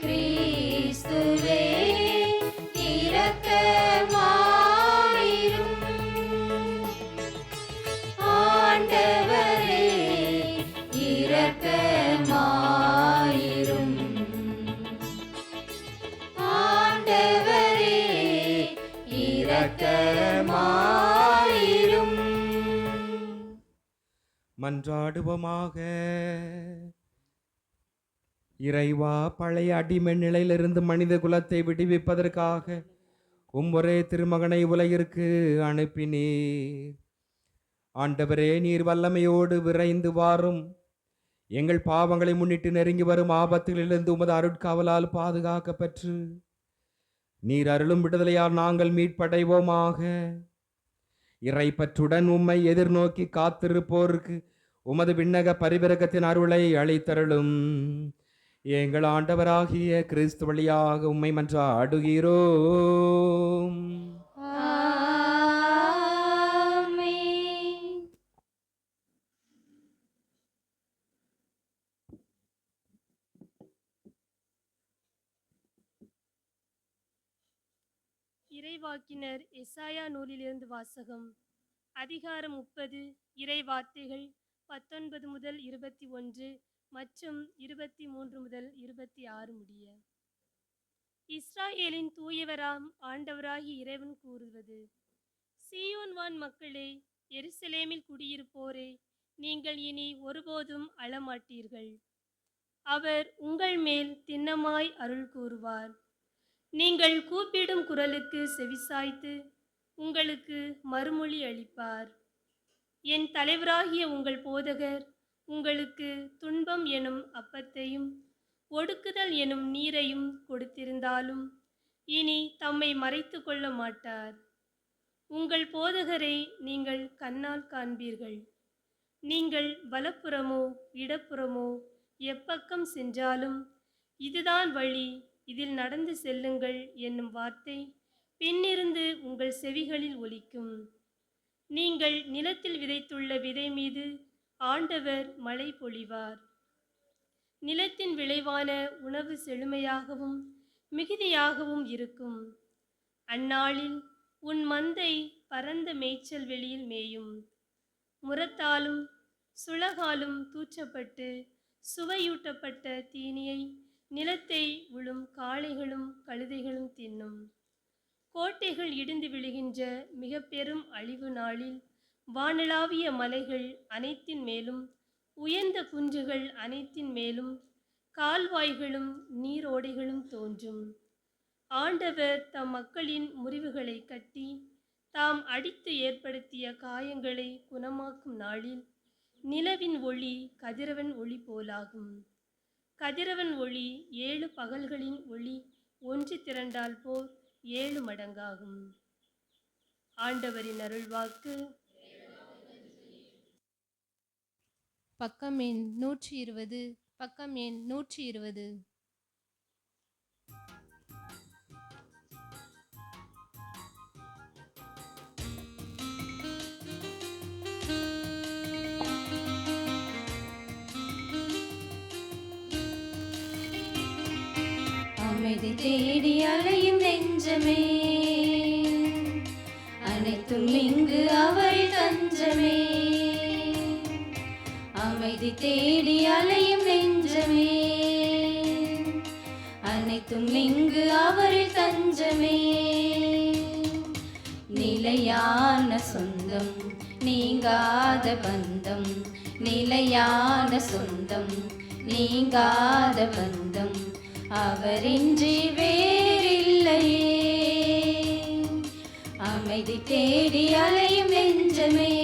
கிறிஸ்துவே இரக்கமாயிரும். ஆண்டவரே இரக்கமாயிரும். ஆண்டவரே இரக்கமாயிரும். மன்றாடுவோமாக. இறைவா, பழைய அடிமை நிலையிலிருந்து மனித குலத்தை விடுவிப்பதற்காக ஒரே திருமகனை உலகிற்கு அனுப்பினீர். ஆண்டவரே, நீர் வல்லமையோடு விரைந்து வாரும். எங்கள் பாவங்களை முன்னிட்டு நெருங்கி வரும் ஆபத்துகளிலிருந்து உமது அருட்காவலால் பாதுகாக்கப்பெற்று நீர் அருளும் விடுதலையால் நாங்கள் மீட்படைவோமாக. இறைப்பற்றுடன் உம்மை எதிர்நோக்கி காத்திருப்போருக்கு உமது விண்ணக பரிவிரக்கத்தின் அருளை அளித்தருளும். எங்கள் ஆண்டவராகிய கிறிஸ்து வழியாக உம்மை மன்றாடுகிறோம். ஆமென். இறைவாக்கினர் எசாயா நூலிலிருந்து வாசகம். அதிகாரம் 30. இறை வார்த்தைகள் 19 முதல் 21 மற்றும் 23 முதல் 26 முடிய. இஸ்ராயேலின் தூயவராம் ஆண்டவராகி இறைவன் கூறுவது: சீயோன் வான் மக்களே, எருசலேமில் குடியிருப்போரே, நீங்கள் இனி ஒருபோதும் அழமாட்டீர்கள். அவர் உங்கள் மேல் திண்ணமாய் அருள் கூறுவார். நீங்கள் கூப்பிடும் குரலுக்கு செவிசாய்த்து உங்களுக்கு மறுமொழி அளிப்பார். என் தலைவராகிய உங்கள் போதகர் உங்களுக்கு துன்பம் எனும் அப்பத்தையும் ஒடுக்குதல் எனும் நீரையும் கொடுத்திருந்தாலும் இனி தம்மை மறைத்து கொள்ள மாட்டார். உங்கள் போதகரை நீங்கள் கண்ணால் காண்பீர்கள். நீங்கள் வலப்புறமோ இடப்புறமோ எப்பக்கம் சென்றாலும் இதுதான் வழி, இதில் நடந்து செல்லுங்கள் என்னும் வார்த்தை பின்னிருந்து உங்கள் செவிகளில் ஒலிக்கும். நீங்கள் நிலத்தில் விதைத்துள்ள விதை மீது ஆண்டவர் மழை பொழிவார். நிலத்தின் விளைவான உணவு செழுமையாகவும் மிகுதியாகவும் இருக்கும். அந்நாளில் உன் மந்தை பரந்த மேய்ச்சல் வெளியில் மேயும். முரத்தாலும் சுளகாலும் தூற்றப்பட்டு சுவையூட்டப்பட்ட தீனியை நிலத்தை உழும் காளைகளும் கழுதைகளும் தின்னும். கோட்டைகள் இடிந்து விழுகின்ற மிக பெரும் அழிவு நாளில் வானளாவிய மலைகள் அனைத்தின் மேலும் உயர்ந்த குன்றுகள் அனைத்தின் மேலும் கால்வாய்களும் நீரோடைகளும் தோன்றும். ஆண்டவர் தம் மக்களின் முறிவுகளை கட்டி தாம் அடித்து ஏற்படுத்திய காயங்களை குணமாக்கும் நாளில் நிலவின் ஒளி கதிரவன் ஒளி போலாகும். கதிரவன் ஒளி 7 பகல்களின் ஒளி ஒன்று திரண்டால் போல் 7 மடங்காகும். ஆண்டவரின் அருள்வாக்கு. பக்கம் எண் 120. பக்கம் எண் 120. அமைதி தேடி அலையும் நெஞ்சமே, அனைத்தும் இங்கு அவரில் தஞ்சமே. அமைதி தேடி அலையும் நெஞ்சமே, அனைத்தும் இங்கு அவரில் தஞ்சமே. நிலையான சொந்தம் நீங்காத பந்தம், நிலையான சொந்தம் நீங்காத பந்தம் அவரின்றி வேறில்லையே. அமைதி தேடி அலையும் நெஞ்சமே,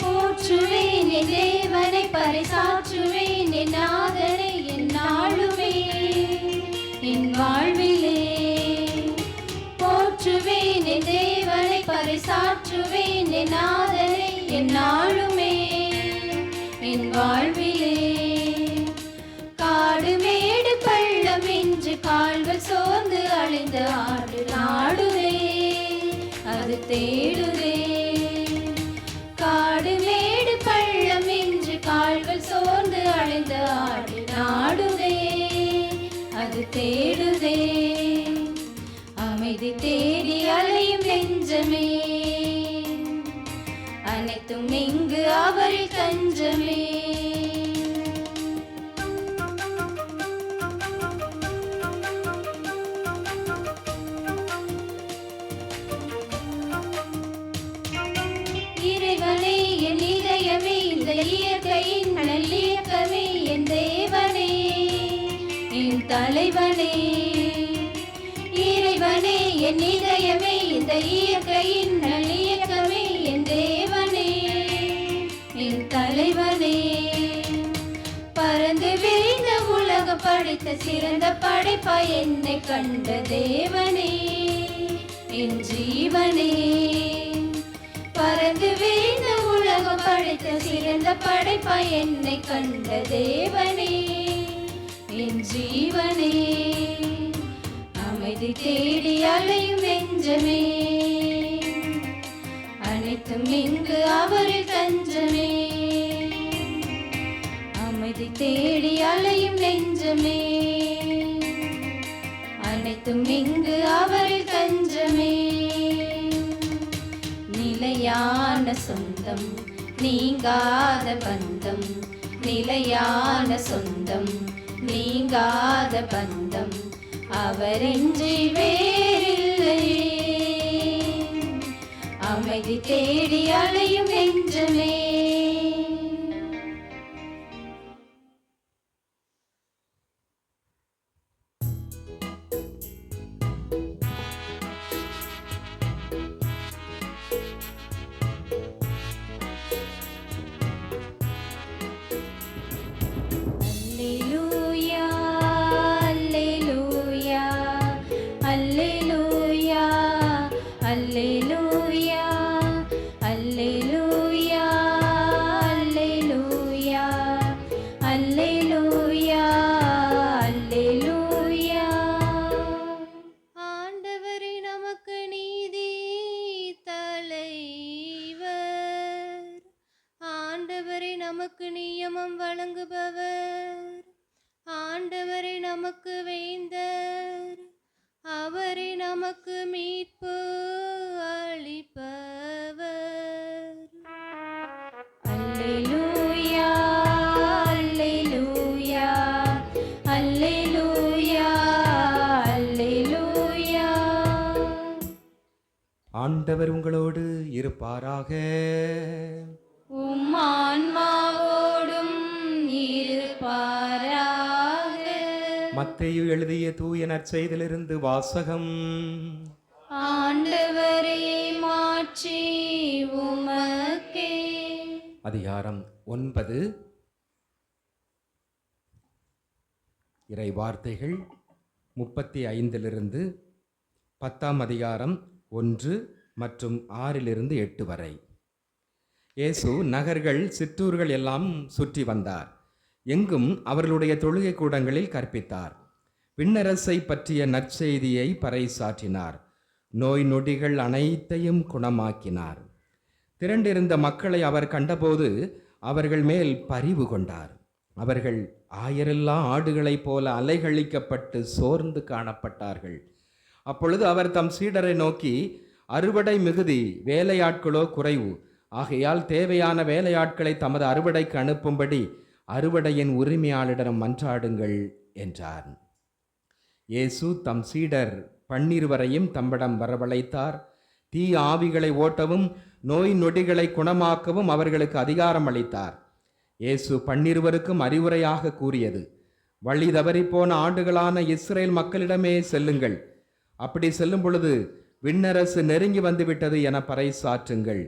போற்றுவேன் என் தேவனை, பறைசாற்றுவேன் என் நாதனை எந்நாளுமே என் வாழ்விலே. போற்றுவேன் என் தேவனை, பறைசாற்றுவேன் என் நாதனை எந்நாளுமே என் வாழ்விலே. காடு மேடு பள்ளம் என்று கால்கள் சோர்ந்து அழிந்த ஆடு நாடுதே, அது தேடுதே. காடு மேடு பள்ளம் என்று கால்கள் சோர்ந்து அழிந்த ஆடு நாடுதே, அது தேடுதே. அமைதி தேடி அலையும் நெஞ்சமே, அனைத்தும் இங்கு அவரில் தஞ்சமே. இயற்கையின் நல்லியக்கமே என் தேவனே, என் தலைவனே, இறைவனே, என் இதயமே, இந்த இயற்கையின் நல்லியக்கமே என் தேவனே, என் தலைவனே. பறந்து விரிந்த உலகம் படைத்த சிறந்த படைப்பாய் என்னை கண்ட தேவனே, என் ஜீவனே. பறந்து விரிந்த உலகம் படைத்த சிறந்த படைப்பாய் என்னை கண்ட தேவனே, என் ஜீவனே. அமைதி தேடி அலையும் நெஞ்சமே, அனைத்தும் இங்கு அவரில் தஞ்சமே. அமைதி தேடி அலையும் நெஞ்சமே, அனைத்தும் இங்கு அவரில் தஞ்சமே. நிலையான சொந்தம் நீங்காத பந்தம், நிலையான சொந்தம் நீங்காத பந்தம், அவரின்றி வேறில்லை. அமைதி தேடி அலையும் நெஞ்சமே. நமக்கு நியமம் வழங்குபவர், ஆண்டவரே நமக்கு வேந்தர், அவரே நமக்கு மீட்பு அளிப்பவர். அல்லேலூயா, அல்லேலூயா, அல்லேலூயா, அல்லேலூயா. ஆண்டவர் உங்களோடு இருப்பாராக. உம் ஆன்மாவோடும் இருப்பாராக. மத்தேயு எழுதிய தூய நற்செய்தியிலிருந்து வாசகம். ஆண்டவரே மாட்சி உமக்கே. அதிகாரம் 9. இறை வார்த்தைகள் 35 10 அதிகாரம் 1 மற்றும் 6 8 வரை. இயேசு நகர்கள் சிற்றூர்கள் எல்லாம் சுற்றி வந்தார். எங்கும் அவர்களுடைய தொழுகை கூடங்களில் கற்பித்தார். விண்ணரசை பற்றிய நற்செய்தியை பறைசாற்றினார். நோய் நொடிகள் அனைத்தையும் குணமாக்கினார். திரண்டிருந்த மக்களை அவர் கண்டபோது அவர்கள் மேல் பரிவு கொண்டார். அவர்கள் ஆயிரெல்லா ஆடுகளைப் போல அலைகழிக்கப்பட்டு சோர்ந்து காணப்பட்டார்கள். அப்பொழுது அவர் தம் சீடரை நோக்கி, அறுவடை மிகுதி, வேலையாட்களோ குறைவு. ஆகையால் தேவையான வேலையாட்களை தமது அறுவடைக்கு அனுப்பும்படி அறுவடையின் உரிமையாளரிடம் மன்றாடுங்கள் என்றார். இயேசு தம் சீடர் 12 தம்மிடம் வரவழைத்தார். தீ ஆவிகளை ஓட்டவும் நோய் நொடிகளை குணமாக்கவும் அவர்களுக்கு அதிகாரம் அளித்தார். இயேசு 12 அறிவுரையாக கூறியது, வழி தவறிப்போன ஆண்டுகளான இஸ்ரேல் மக்களிடமே செல்லுங்கள். அப்படி செல்லும் பொழுது விண்ணரசு நெருங்கி வந்துவிட்டது என பறைசாற்றுங்கள்.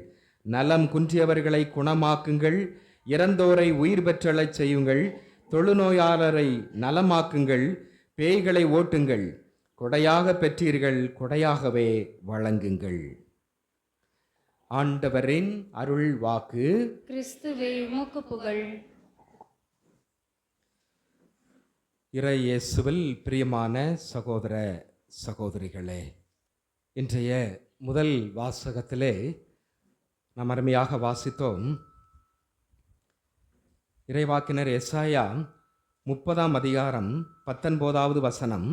நலம் குன்றியவர்களை குணமாக்குங்கள், இறந்தோரை உயிர் பெற்றெழச் செய்யுங்கள், தொழுநோயாளரை நலமாக்குங்கள், பேய்களை ஓட்டுங்கள். கொடையாக பெற்றீர்கள், கொடையாகவே வழங்குங்கள். ஆண்டவரின் அருள் வாக்கு. கிறிஸ்துவே உமக்கு புகழ். இறை இயேசுவில் பிரியமான சகோதர சகோதரிகளே, இன்றைய முதல் வாசகத்திலே நாம் அருமையாக வாசித்தோம். இறைவாக்கினர் எசாயா 30 அதிகாரம் 19 வசனம்.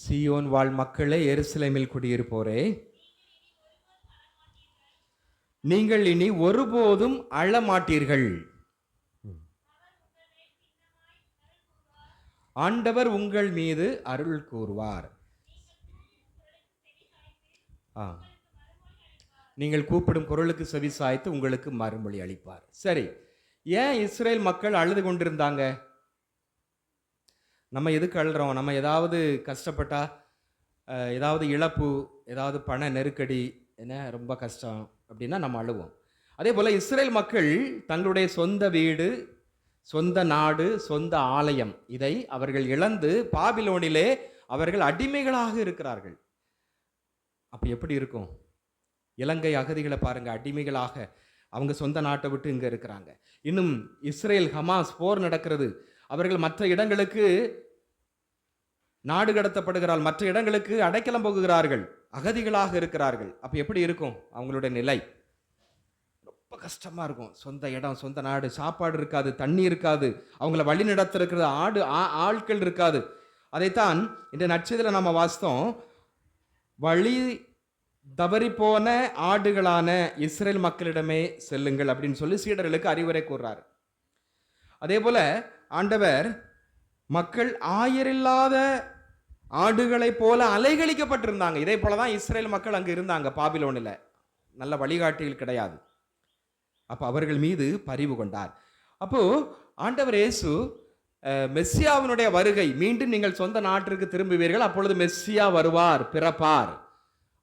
சீயோன் வாழ் மக்களே, எருசலேமில் குடியிருப்போரே, நீங்கள் இனி ஒருபோதும் அழமாட்டீர்கள். ஆண்டவர் உங்கள் மீது அருள் கூறுவார். நீங்கள் கூப்பிடும் குரலுக்கு செவி சாய்த்து உங்களுக்கு மறுமொழி அளிப்பார். சரி, ஏன் இஸ்ரேல் மக்கள் அழுது கொண்டிருந்தாங்க? நம்ம எதுக்கு அழுறோம்? நம்ம ஏதாவது கஷ்டப்பட்டா, ஏதாவது இழப்பு, ஏதாவது பண நெருக்கடி, என்ன ரொம்ப கஷ்டம் அப்படின்னா நம்ம அழுவோம். அதே போல் இஸ்ரேல் மக்கள் தங்களுடைய சொந்த வீடு, சொந்த நாடு, சொந்த ஆலயம் இதை அவர்கள் இழந்து பாபிலோனிலே அவர்கள் அடிமைகளாக இருக்கிறார்கள். அப்போ எப்படி இருக்கும்? இலங்கை அகதிகளை பாருங்க, அடிமைகளாக அவங்க சொந்த நாட்டை விட்டு இங்கே இருக்கிறாங்க. இன்னும் இஸ்ரேல் ஹமாஸ் போர் நடக்கிறது. அவர்கள் மற்ற இடங்களுக்கு நாடு கடத்தப்படுகிறார்கள், மற்ற இடங்களுக்கு அடைக்கலம் போகுகிறார்கள், அகதிகளாக இருக்கிறார்கள். அப்போ எப்படி இருக்கும் அவங்களுடைய நிலை? ரொம்ப கஷ்டமா இருக்கும். சொந்த இடம், சொந்த நாடு, சாப்பாடு இருக்காது, தண்ணி இருக்காது, அவங்கள வழி நடத்திருக்கிறது ஆட்கள் இருக்காது. அதைத்தான் இந்த நட்சத்திரத்தில் நம்ம வாசித்தோம். வழி தவறி போன ஆடுகளான இஸ்ரேல் மக்களிடமே செல்லுங்கள் அப்படின்னு சொல்லி சீடர்களுக்கு அறிவுரை கூறுறார். அதே போல ஆண்டவர் மக்கள் ஆயரில்லாத ஆடுகளைப் போல அலைகழிக்கப்பட்டிருந்தாங்க. இதே போலதான் இஸ்ரேல் மக்கள் அங்கு இருந்தாங்க பாபிலோனில். நல்ல வழிகாட்டிகள் கிடையாது. அப்போ அவர்கள் மீது பரிவு கொண்டார். அப்போ ஆண்டவர் இயேசு மெஸ்ஸியாவினுடைய வருகை, மீண்டும் நீங்கள் சொந்த நாட்டிற்கு திரும்புவீர்கள், அப்பொழுது மெஸ்ஸியா வருவார், பிறப்பார்,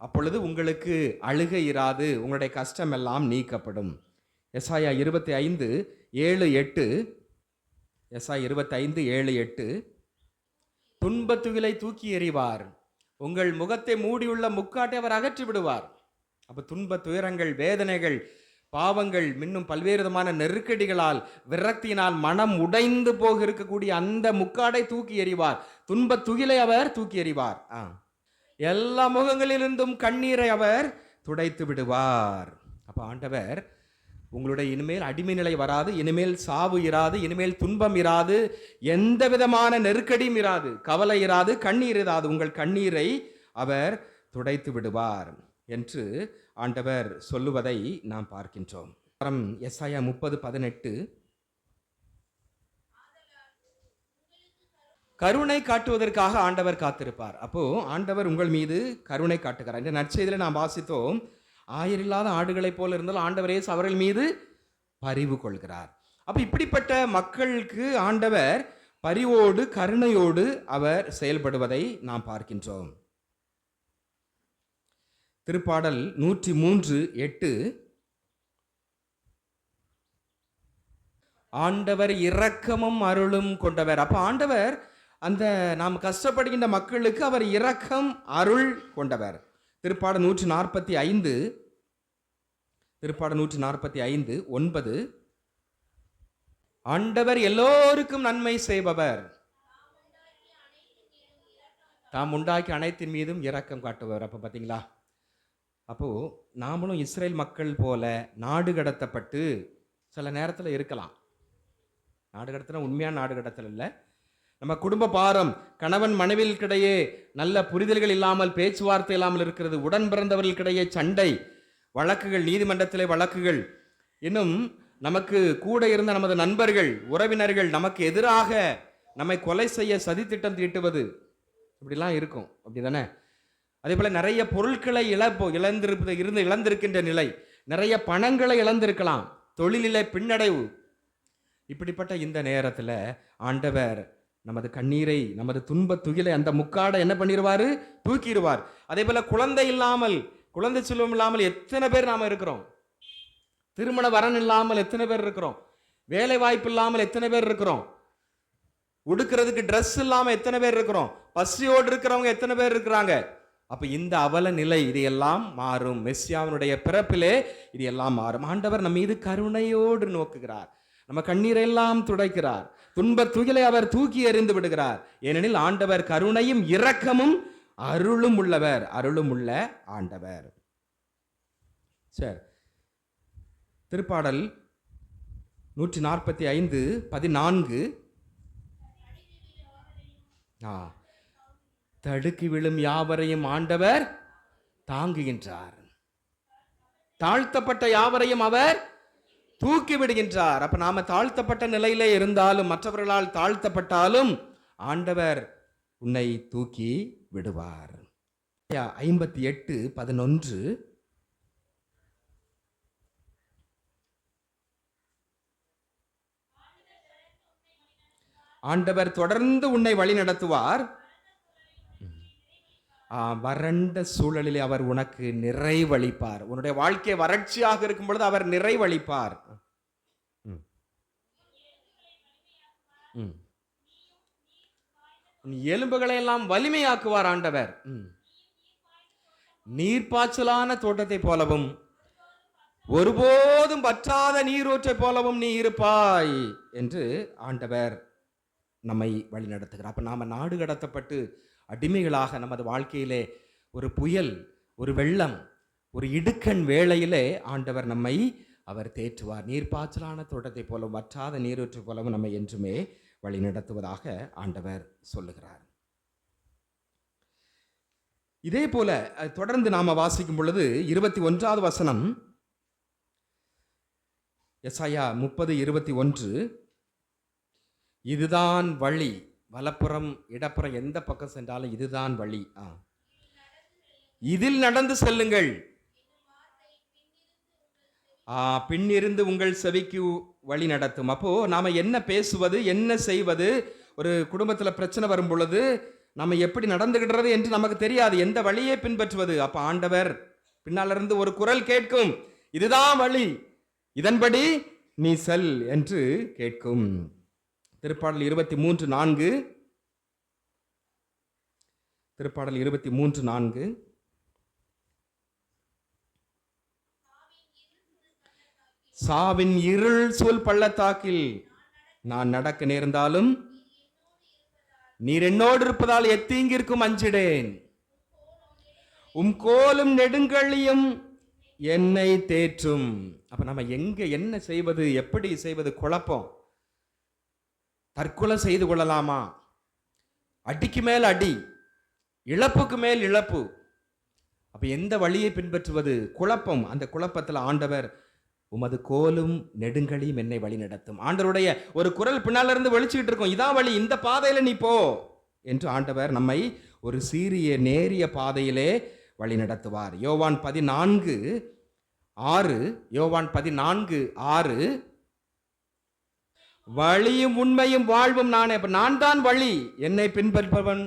அப்பொழுது உங்களுக்கு அழுகை இராது, உங்களுடைய கஷ்டம் எல்லாம் நீக்கப்படும். எசாயா 25:7-8, எசாயா 25:7-8, துன்பத்துகளை தூக்கி எறிவார், உங்கள் முகத்தை மூடியுள்ள முக்காட்டை அவர் அகற்றி விடுவார். அப்போ துன்ப துயரங்கள், வேதனைகள், பாவங்கள், இன்னும் பல்வேறு விதமான நெருக்கடிகளால், விரக்தியினால் மனம் உடைந்து போக இருக்கக்கூடிய அந்த முக்காடை தூக்கி எறிவார். துன்ப துகிலை அவர் தூக்கி எறிவார். எல்லா முகங்களிலிருந்தும் கண்ணீரை அவர் துடைத்து விடுவார். அப்போ ஆண்டவர் உங்களுடைய இனிமேல் அடிமை நிலை வராது, இனிமேல் சாவு இராது, இனிமேல் துன்பம் இராது, எந்த விதமான நெருக்கடியும் இராது, கவலை இராது, கண்ணீர் இராது, உங்கள் கண்ணீரை அவர் துடைத்து விடுவார் என்று ஆண்டவர் சொல்லுவதை நாம் பார்க்கின்றோம். எசாயா 30:18, கருணை காட்டுவதற்காக ஆண்டவர் காத்திருப்பார். அப்போ ஆண்டவர் உங்கள் மீது கருணை காட்டுகிறார். இந்த நற்செய்தியில நாம் வாசித்தோம், ஆயரில்லாத ஆடுகளைப் போல இருந்தால் ஆண்டவர் இயேசு அவர்கள் மீது பரிவு கொள்கிறார். அப்ப இப்படிப்பட்ட மக்களுக்கு ஆண்டவர் பரிவோடு கருணையோடு அவர் செயல்படுவதை நாம் பார்க்கின்றோம். திருப்பாடல் 103:8, ஆண்டவர் இரக்கமும் அருளும் கொண்டவர். அப்ப ஆண்டவர் அந்த நாம் கஷ்டப்படுகின்ற மக்களுக்கு அவர் இரக்கம் அருள் கொண்டவர். திருப்பாடல் 145:9, ஆண்டவர் எல்லோருக்கும் நன்மை செய்பவர், தாம் உண்டாக்கி அனைத்தின் மீதும் இரக்கம் காட்டுபவர். அப்ப பாத்தீங்களா? அப்போ நாமளும் இஸ்ரேல் மக்கள் போல நாடு கடத்தப்பட்டு சில நேரத்தில் இருக்கலாம். நாடு கடத்தல உண்மையான நாடு கடத்தல் இல்லை. நம்ம குடும்ப பாரம், கணவன் மனைவிகளுக்கிடையே நல்ல புரிதல்கள் இல்லாமல், பேச்சுவார்த்தை இல்லாமல் இருக்கிறது, உடன் பிறந்தவர்களுக்கிடையே சண்டை, வழக்குகள், நீதிமன்றத்திலே வழக்குகள், இன்னும் நமக்கு கூட இருந்த நமது நண்பர்கள், உறவினர்கள் நமக்கு எதிராக நம்மை கொலை செய்ய சதித்திட்டம் தீட்டுவது, இப்படிலாம் இருக்கும். அப்படி தானே? அதே போல நிறைய பொருட்களை இழந்திருக்கின்ற நிலை, நிறைய பணங்களை இழந்திருக்கலாம், தொழிலிலே பின்னடைவு. இப்படிப்பட்ட இந்த நேரத்தில் ஆண்டவர் நமது கண்ணீரை, நமது துன்ப துகிலை, அந்த முக்காடை என்ன பண்ணிடுவாரு? தூக்கிடுவார். அதே போல குழந்தை செல்வம் இல்லாமல் எத்தனை பேர் நாம இருக்கிறோம்? திருமண வரன் இல்லாமல் எத்தனை பேர் இருக்கிறோம்? வேலை வாய்ப்பு இல்லாமல் எத்தனை பேர் இருக்கிறோம்? உடுக்கிறதுக்கு ட்ரெஸ் இல்லாமல் எத்தனை பேர் இருக்கிறோம்? பசியோடு இருக்கிறவங்க எத்தனை பேர் இருக்கிறாங்க? அப்ப இந்த அவல நிலை இது எல்லாம் மாறும். மெஸ்ஸியாவினுடைய பிறப்பிலே இது எல்லாம் மாறும். ஆண்டவர் நம் மீது கருணையோடு நோக்குகிறார், நம்ம கண்ணீரை எல்லாம் துடைக்கிறார், துன்ப துகிலை அவர் தூக்கி எறிந்து விடுகிறார். ஏனெனில் ஆண்டவர் கருணையும் இரக்கமும் அருளும் உள்ளவர், அருளும் உள்ள ஆண்டவர். சரி, திருப்பாடல் 145:14, தடுக்கி விழும் யாவரையும் ஆண்டவர் தாங்குகின்றார், தாழ்த்தப்பட்ட யாவரையும் அவர் தூக்கி விடுகின்றார். அப்ப நாம தாழ்த்தப்பட்ட நிலையிலே இருந்தாலும், மற்றவர்களால் தாழ்த்தப்பட்டாலும் ஆண்டவர் உன்னை தூக்கி விடுவார். 58:11, ஆண்டவர் தொடர்ந்து உன்னை வழி நடத்துவார். வறண்ட சூழலிலே அவர் உனக்கு நிறைவளிப்பார். உன்னுடைய வாழ்க்கை வறட்சியாக இருக்கும் பொழுது அவர் நிறைவளிப்பார். எலும்புகளை எல்லாம் வலிமையாக்குவார் ஆண்டவர். நீர்ப்பாய்ச்சலான தோட்டத்தை போலவும் ஒருபோதும் வற்றாத நீரூற்றை போலவும் நீ இருப்பாய் என்று ஆண்டவர் நம்மை வழி நடத்துகிறார். அப்ப நாம நாடு கடத்தப்பட்டு அடிமைகளாக நமது வாழ்க்கையிலே ஒரு புயல், ஒரு வெள்ளம், ஒரு இடுக்கண் வேளையிலே ஆண்டவர் நம்மை அவர் தேற்றுவார். நீர்ப்பாய்ச்சலான தோட்டத்தை போலவும் வற்றாத நீரூற்றை போலவும் நம்மை என்றுமே வழி நடத்துவதாக ஆண்டவர் சொல்லுகிறார். இதே போல தொடர்ந்து நாம வாசிக்கும் பொழுது 21வது வசனம், எசாயா 30:21, இதுதான் வழி, வலப்புறம் இடப்புறம் எந்த பக்கம் சென்றாலும் இதுதான் வழி, இதில் நடந்து செல்லுங்கள், பின்னிருந்து உங்கள் செவிக்கு வழி நடத்தும். அப்போ நாம என்ன பேசுவது, என்ன செய்வது, ஒரு குடும்பத்துல பிரச்சனை வரும் பொழுது நம்ம எப்படி நடந்துகிடுறது என்று நமக்கு தெரியாது, எந்த வழியை பின்பற்றுவது. அப்ப ஆண்டவர் பின்னாலிருந்து ஒரு குரல் கேட்கும், இதுதான் வழி, இதன்படி நீ செல் என்று கேட்கும். திருப்பாடல் 23:4, திருப்பாடல் 23:4, சாவின் இருள் சூழ் பள்ளத்தாக்கில் நான் நடக்க நேர்ந்தாலும் நீர் என்னோடு இருப்பதால் எத்தீங்கிற்கும் அஞ்சிடேன், உம் கோலும் நெடுங்கழியும் என்னை தேற்றும். அப்ப நம்ம எங்க என்ன செய்வது, எப்படி செய்வது, குழப்பம். தற்கொலை செய்து கொள்ளலாமா, அடிக்கு மேல் அடி, இழப்புக்கு மேல் இழப்பு. அப்ப எந்த வழியை பின்பற்றுவது, குழப்பம். அந்த குழப்பத்தில் ஆண்டவர் உமது கோலும் நெடுங்கழியும் என்னை வழி நடத்தும். ஆண்டவருடைய ஒரு குரல் பின்னால இருந்து வெளிச்சிட்டு இருக்கும், இதான் வழி, இந்த பாதையில நீ போ என்று ஆண்டவர் நம்மை ஒரு சீரிய நேரிய பாதையிலே வழி நடத்துவார். யோவான் 14:6, யோவான் 14:6, வழியும் உண்மையும் வாழ்வும் நானே. அப்ப நான் தான் வழி, என்னை பின்பற்றுபவன்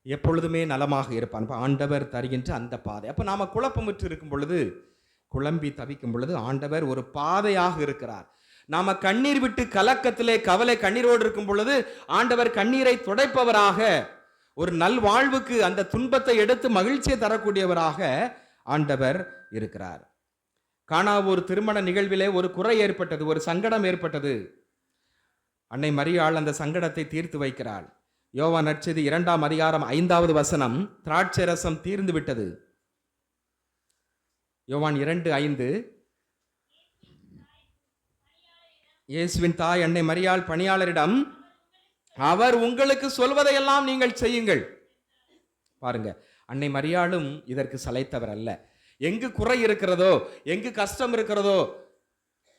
எப்பொழுதுமே நலமாக இருப்பான். ஆண்டவர் தருகின்ற அந்த பாதை. அப்ப நாம குழப்பமுற்று இருக்கும் பொழுது, குழம்பி தவிக்கும் பொழுது ஆண்டவர் ஒரு பாதையாக இருக்கிறார். நாம கண்ணீர் விட்டு கலக்கத்திலே கவலை கண்ணீரோடு இருக்கும் பொழுது ஆண்டவர் கண்ணீரை துடைப்பவராக, ஒரு நல் வாழ்வுக்கு அந்த துன்பத்தை எடுத்து மகிழ்ச்சியை தரக்கூடியவராக ஆண்டவர் இருக்கிறார். காணா ஒரு திருமண நிகழ்விலே ஒரு குறை ஏற்பட்டது, ஒரு சங்கடம் ஏற்பட்டது. அன்னை மரியாள் அந்த சங்கடத்தை தீர்த்து வைக்கிறாள். யோவான் நற்செய்தி 2ஆம் அதிகாரம் 5வது வசனம், திராட்சை ரசம் தீர்ந்து விட்டது. யோவான் 2:5, இயேசுவின் தாய் அன்னை மரியாள் பணியாளரிடம், அவர் உங்களுக்கு சொல்வதையெல்லாம் நீங்கள் செய்யுங்கள். பாருங்க, அன்னை மரியாளும் இதற்கு சளைத்தவர் அல்ல. எங்கு குறை இருக்கிறதோ, எங்கு கஷ்டம் இருக்கிறதோ,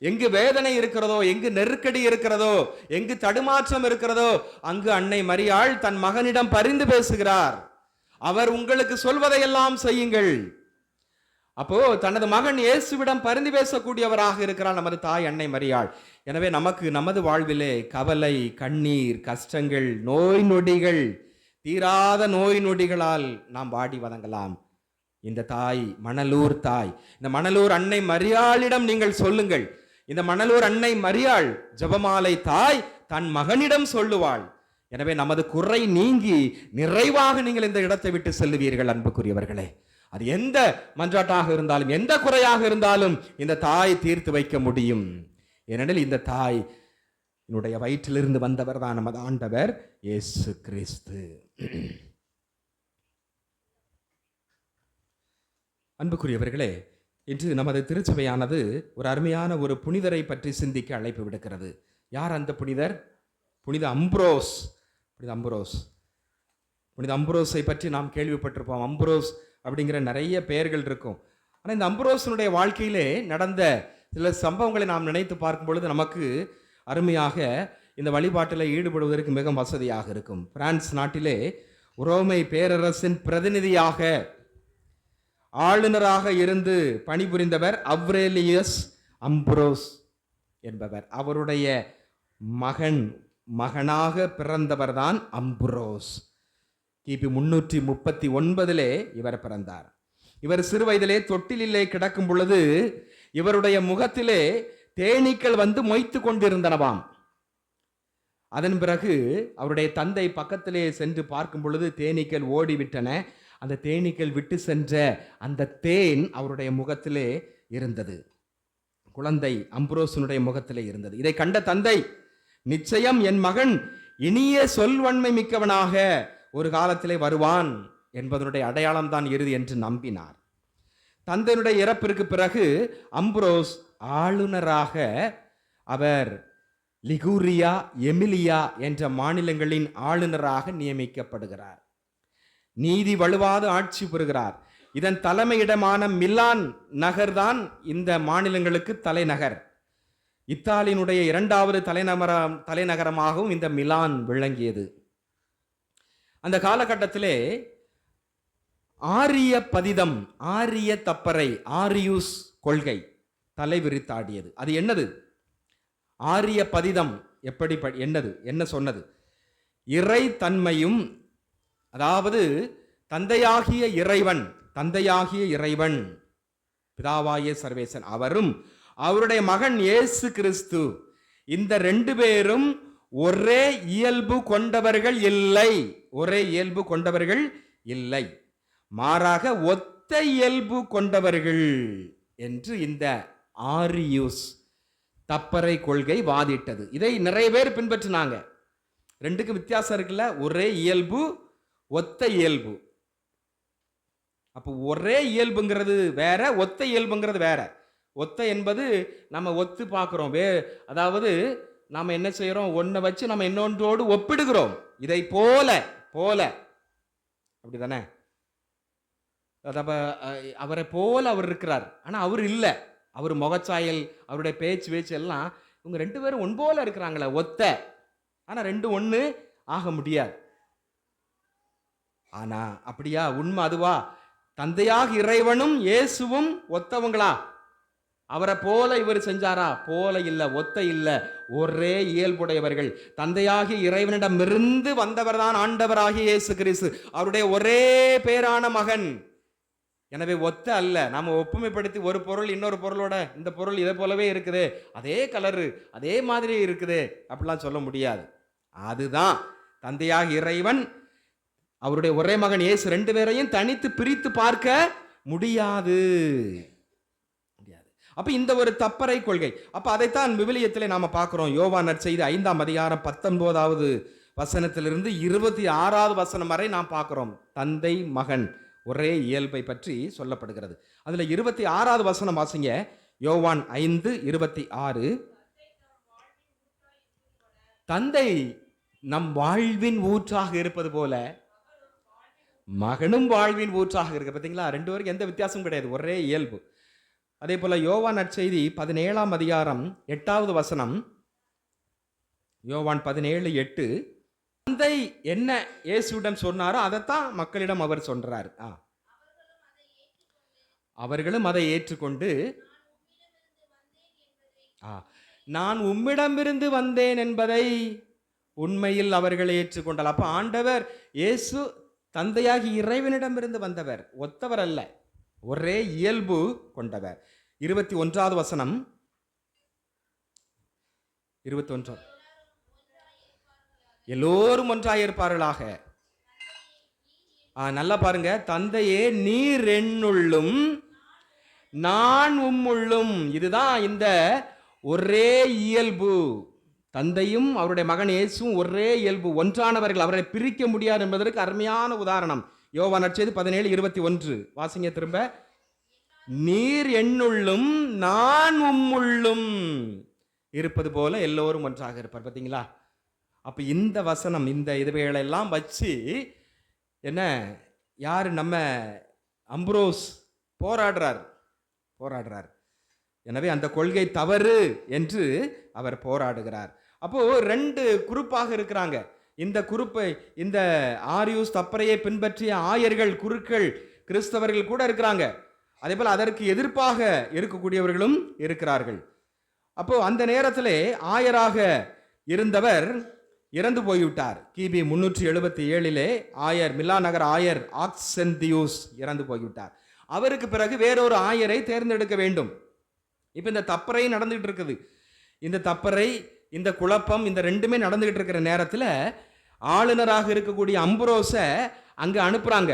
எங்கு வேதனை இருக்கிறதோ, எங்கு நெருக்கடி இருக்கிறதோ, எங்கு தடுமாற்றம் இருக்கிறதோ, அங்கு அன்னை மரியாள் தன் மகனிடம் பரிந்து பேசுகிறார். அவர் உங்களுக்கு சொல்வதையெல்லாம் செய்யுங்கள். அப்போ தனது மகன் இயேசுவிடம் பரிந்து பேசக்கூடியவராக இருக்கிறார் நமது தாய் அன்னை மரியாள். எனவே நமக்கு நமது வாழ்விலே கவலை, கண்ணீர், கஷ்டங்கள், நோய் நொடிகள், தீராத நோய் நொடிகளால் நாம் வாடி வதங்கலாம். இந்த தாய் மணலூர் தாய், இந்த மணலூர் அன்னை மரியாளிடம் நீங்கள் சொல்லுங்கள். இந்த மணலூர் அன்னை மரியாள் ஜெபமாலை தாய் தன் மகனிடம் சொல்லுவாள். எனவே நமது குறை நீங்கி நிறைவாக நீங்கள் இந்த இடத்தை விட்டு செல்லுவீர்கள். அன்புக்குரியவர்களே, அது எந்த மன்றாட்டாக இருந்தாலும், எந்த குறையாக இருந்தாலும் இந்த தாய் தீர்த்து வைக்க முடியும். ஏனெனில் இந்த தாய் என்னுடைய வயிற்றிலிருந்து வந்தவர் தான் நமது ஆண்டவர் இயேசு கிறிஸ்து. அன்புக்குரியவர்களே, இன்று நமது திருச்சபையானது ஒரு அருமையான ஒரு புனிதரை பற்றி சிந்திக்க அழைப்பு விடுக்கிறது. யார் அந்த புனிதர்? புனித அம்ப்ரோஸ். புனித அம்ப்ரோஸ், புனித அம்ப்ரோஸை பற்றி நாம் கேள்விப்பட்டிருப்போம். அம்ப்ரோஸ் அப்படிங்கிற நிறைய பெயர்கள் இருக்கும். ஆனால் இந்த அம்ப்ரோஸனுடைய வாழ்க்கையிலே நடந்த சில சம்பவங்களை நாம் நினைத்து பார்க்கும் பொழுது நமக்கு அருமையாக இந்த வழிபாட்டில் ஈடுபடுவதற்கு மிக வசதியாக இருக்கும். பிரான்ஸ் நாட்டிலே உரோமை பேரரசின் பிரதிநிதியாக, ஆளுநராக இருந்து பணிபுரிந்தவர் அவ்ரேலியஸ் அம்ப்ரோஸ் என்பவர். அவருடைய மகன் மகனாக பிறந்தவர்தான் அம்புரோஸ். கிபி 339 இவர் பிறந்தார். இவர் சிறு வயதிலே தொட்டிலே கிடக்கும் பொழுது இவருடைய முகத்திலே தேனீக்கள் வந்து மொய்த்து கொண்டிருந்தனவாம். அதன் பிறகு அவருடைய தந்தை பக்கத்திலே சென்று பார்க்கும் பொழுது தேனீக்கள் ஓடிவிட்டன. அந்த தேனீக்கள் விட்டு சென்ற அந்த தேன் அவருடைய முகத்திலே இருந்தது, குழந்தை அம்புரோசனுடைய முகத்திலே இருந்தது. இதை கண்ட தந்தை, நிச்சயம் என் மகன் இனிய சொல்வன்மை மிக்கவனாக ஒரு காலத்திலே வருவான் என்பதனுடைய அடையாளம் தான் இறுதி என்று நம்பினார். தந்தையினுடைய இறப்பிற்கு பிறகு அம்புரோஸ் ஆளுநராக அவர் லிகூரியா, எமிலியா என்ற மாநிலங்களின் ஆளுநராக நியமிக்கப்படுகிறார். நீதி வலுவாத ஆட்சி பெறுகிறார். இதன் தலைமையிடமான மிலான் நகர்தான் இந்த மாநிலங்களுக்கு தலைநகர். இத்தாலியினுடைய 2வது தலைநகரமாகவும் இந்த மிலான் விளங்கியது. அந்த காலகட்டத்திலே ஆரிய பதிதம், ஆரிய தப்பறை, ஆரியூஸ் கொள்கை தலைவிரித்தாடியது. அது என்னது? ஆரிய பதிதம் எப்படி என்ன சொன்னது? இறை தன்மையும், அதாவது தந்தையாகிய இறைவன் பிதாவாகிய சர்வேசன் அவரும் அவருடைய மகன் இயேசு கிறிஸ்து, இந்த 2 பேரும் ஒரே இயல்பு கொண்டவர்கள் இல்லை, மாறாக ஒத்த இயல்பு கொண்டவர்கள் என்று இந்த ஆரியூஸ் தப்பறை கொள்கை வாதிட்டது. இதை நிறைய பேர் பின்பற்றினாங்க. 2க்கு வித்தியாசம் இருக்குல்ல, ஒரே இயல்பு, ஒத்த இயல்பு. அப்போ ஒரே இயல்புங்கிறது வேற, ஒத்த இயல்புங்கிறது வேற. ஒத்த என்பது நம்ம ஒத்து பார்க்கிறோம், அதாவது நாம என்ன செய்யறோம், ஒன்றை வச்சு நம்ம இன்னொன்றோடு ஒப்பிடுகிறோம். இதை போல அப்படிதானே? அவரை போல அவர் இருக்கிறார், ஆனா அவர் இல்லை. அவர் முகச்சாயல், அவருடைய பேச்சு எல்லாம் இவங்க 2 பேரும் ஒன் போல இருக்கிறாங்களே, ஒத்த. ஆனா 2 ஒன்று ஆக முடியாது. ஆனா அப்படியா? உண்மை அதுவா? தந்தையாக இறைவனும் இயேசுவும் ஒத்தவங்களா? அவரை போல இவர் செஞ்சாரா? போல இல்ல, ஒத்த இல்ல, ஒரே இயல்புடையவர்கள். தந்தையாகிய இறைவனிடமிருந்து வந்தவர் தான் ஆண்டவராகிய இயேசு கிறிஸ்து, அவருடைய ஒரே பேரான மகன். எனவே ஒத்த அல்ல. நாம ஒப்புமைப்படுத்தி ஒரு பொருள் இன்னொரு பொருளோட, இந்த பொருள் இதை போலவே இருக்குது, அதே கலரு, அதே மாதிரி இருக்குது அப்படிலாம் சொல்ல முடியாது. அதுதான் தந்தையாக இறைவன், அவருடைய ஒரே மகன் இயேசு, 2 பேரையும் தனித்து பிரித்து பார்க்க முடியாது. அப்ப இந்த ஒரு தப்பறை கொள்கை. அப்ப அதைத்தான் விவிலியத்திலே நாம பார்க்கிறோம். யோவான் நற்செய்தி 5ஆம் அதிகாரம் 19வது வசனத்திலிருந்து 26வது வசனம் வரை நாம் பார்க்கிறோம். தந்தை மகன் ஒரே இயல்பை பற்றி சொல்லப்படுகிறது. அதுல 26வது வசனம் வாசிங்க. யோவான் 5:26. தந்தை நம் வாழ்வின் ஊற்றாக இருப்பது போல மகனும் வாழ்வின் ஊற்றாக இருக்கு. பார்த்தீங்களா? 2 பேருக்கு எந்த வித்தியாசமும் கிடையாது, ஒரே இயல்பு. அதே போல யோவான் நற்செய்தி 17ஆம் அதிகாரம் 8வது வசனம். யோவான் 17:8. தந்தை என்ன இயேசுவிடம் சொன்னாரோ அதைத்தான் மக்களிடம் அவர் சொல்றார். அவர்களும் அதை ஏற்றுக்கொண்டு, நான் உம்மிடமிருந்து வந்தேன் என்பதை உண்மையில் அவர்கள் ஏற்றுக்கொண்டால். அப்ப ஆண்டவர் இயேசு தந்தையாகி இறைவனிடமிருந்து வந்தவர், ஒத்தவர் அல்ல, ஒரே இயல்பு கொண்டவர். 21வது வசனம். 21. எல்லோரும் ஒன்றாயிருப்பார்களாக. நல்லா பாருங்க. தந்தையே, நீர் என்னுள்ளும் நான் உம்முள்ளும். இதுதான் இந்த ஒரே இயல்பு. தந்தையும் அவருடைய மகன் இயேசுவும் ஒரே இயல்பு, ஒன்றானவர்கள், அவரை பிரிக்க முடியாது என்பதற்கு அருமையான உதாரணம். யோவான் நற்செய்தி 17:21 வாசிங்க திரும்ப. நீர் என்னுள்ளும் நான் உம்முள்ளும் இருப்பது போல எல்லோரும் ஒன்றாக இருப்பார். பார்த்தீங்களா? அப்ப இந்த வசனம், இந்த இதுவைகளெல்லாம் வச்சு என்ன, யாரு? நம்ம அம்புரோஸ் போராடுறார். எனவே அந்த கொள்கை தவறு என்று அவர் போராடுகிறார். அப்போ 2 குரூப்பாக இருக்கிறாங்க. இந்த குரூப்பை, இந்த ஆரியூஸ் தப்பறையை பின்பற்றிய ஆயர்கள், குருக்கள், கிறிஸ்தவர்கள் கூட இருக்கிறாங்க. அதே போல அதற்கு எதிர்ப்பாக இருக்கக்கூடியவர்களும் இருக்கிறார்கள். அப்போ அந்த நேரத்திலே ஆயராக இருந்தவர் இறந்து போய்விட்டார். கிபி 377 ஆயர் மிலா நகர் ஆயர் ஆக்செந்தியூஸ் இறந்து போய்விட்டார். அவருக்கு பிறகு வேறொரு ஆயரை தேர்ந்தெடுக்க வேண்டும். இப்போ இந்த தப்பறை நடந்துகிட்டு இருக்குது. இந்த தப்பறை, இந்த குழப்பம், இந்த ரெண்டுமே நடந்துகிட்டு இருக்கிற நேரத்தில் ஆளுநராக இருக்கக்கூடிய அம்புரோஸை அங்கே அனுப்புகிறாங்க.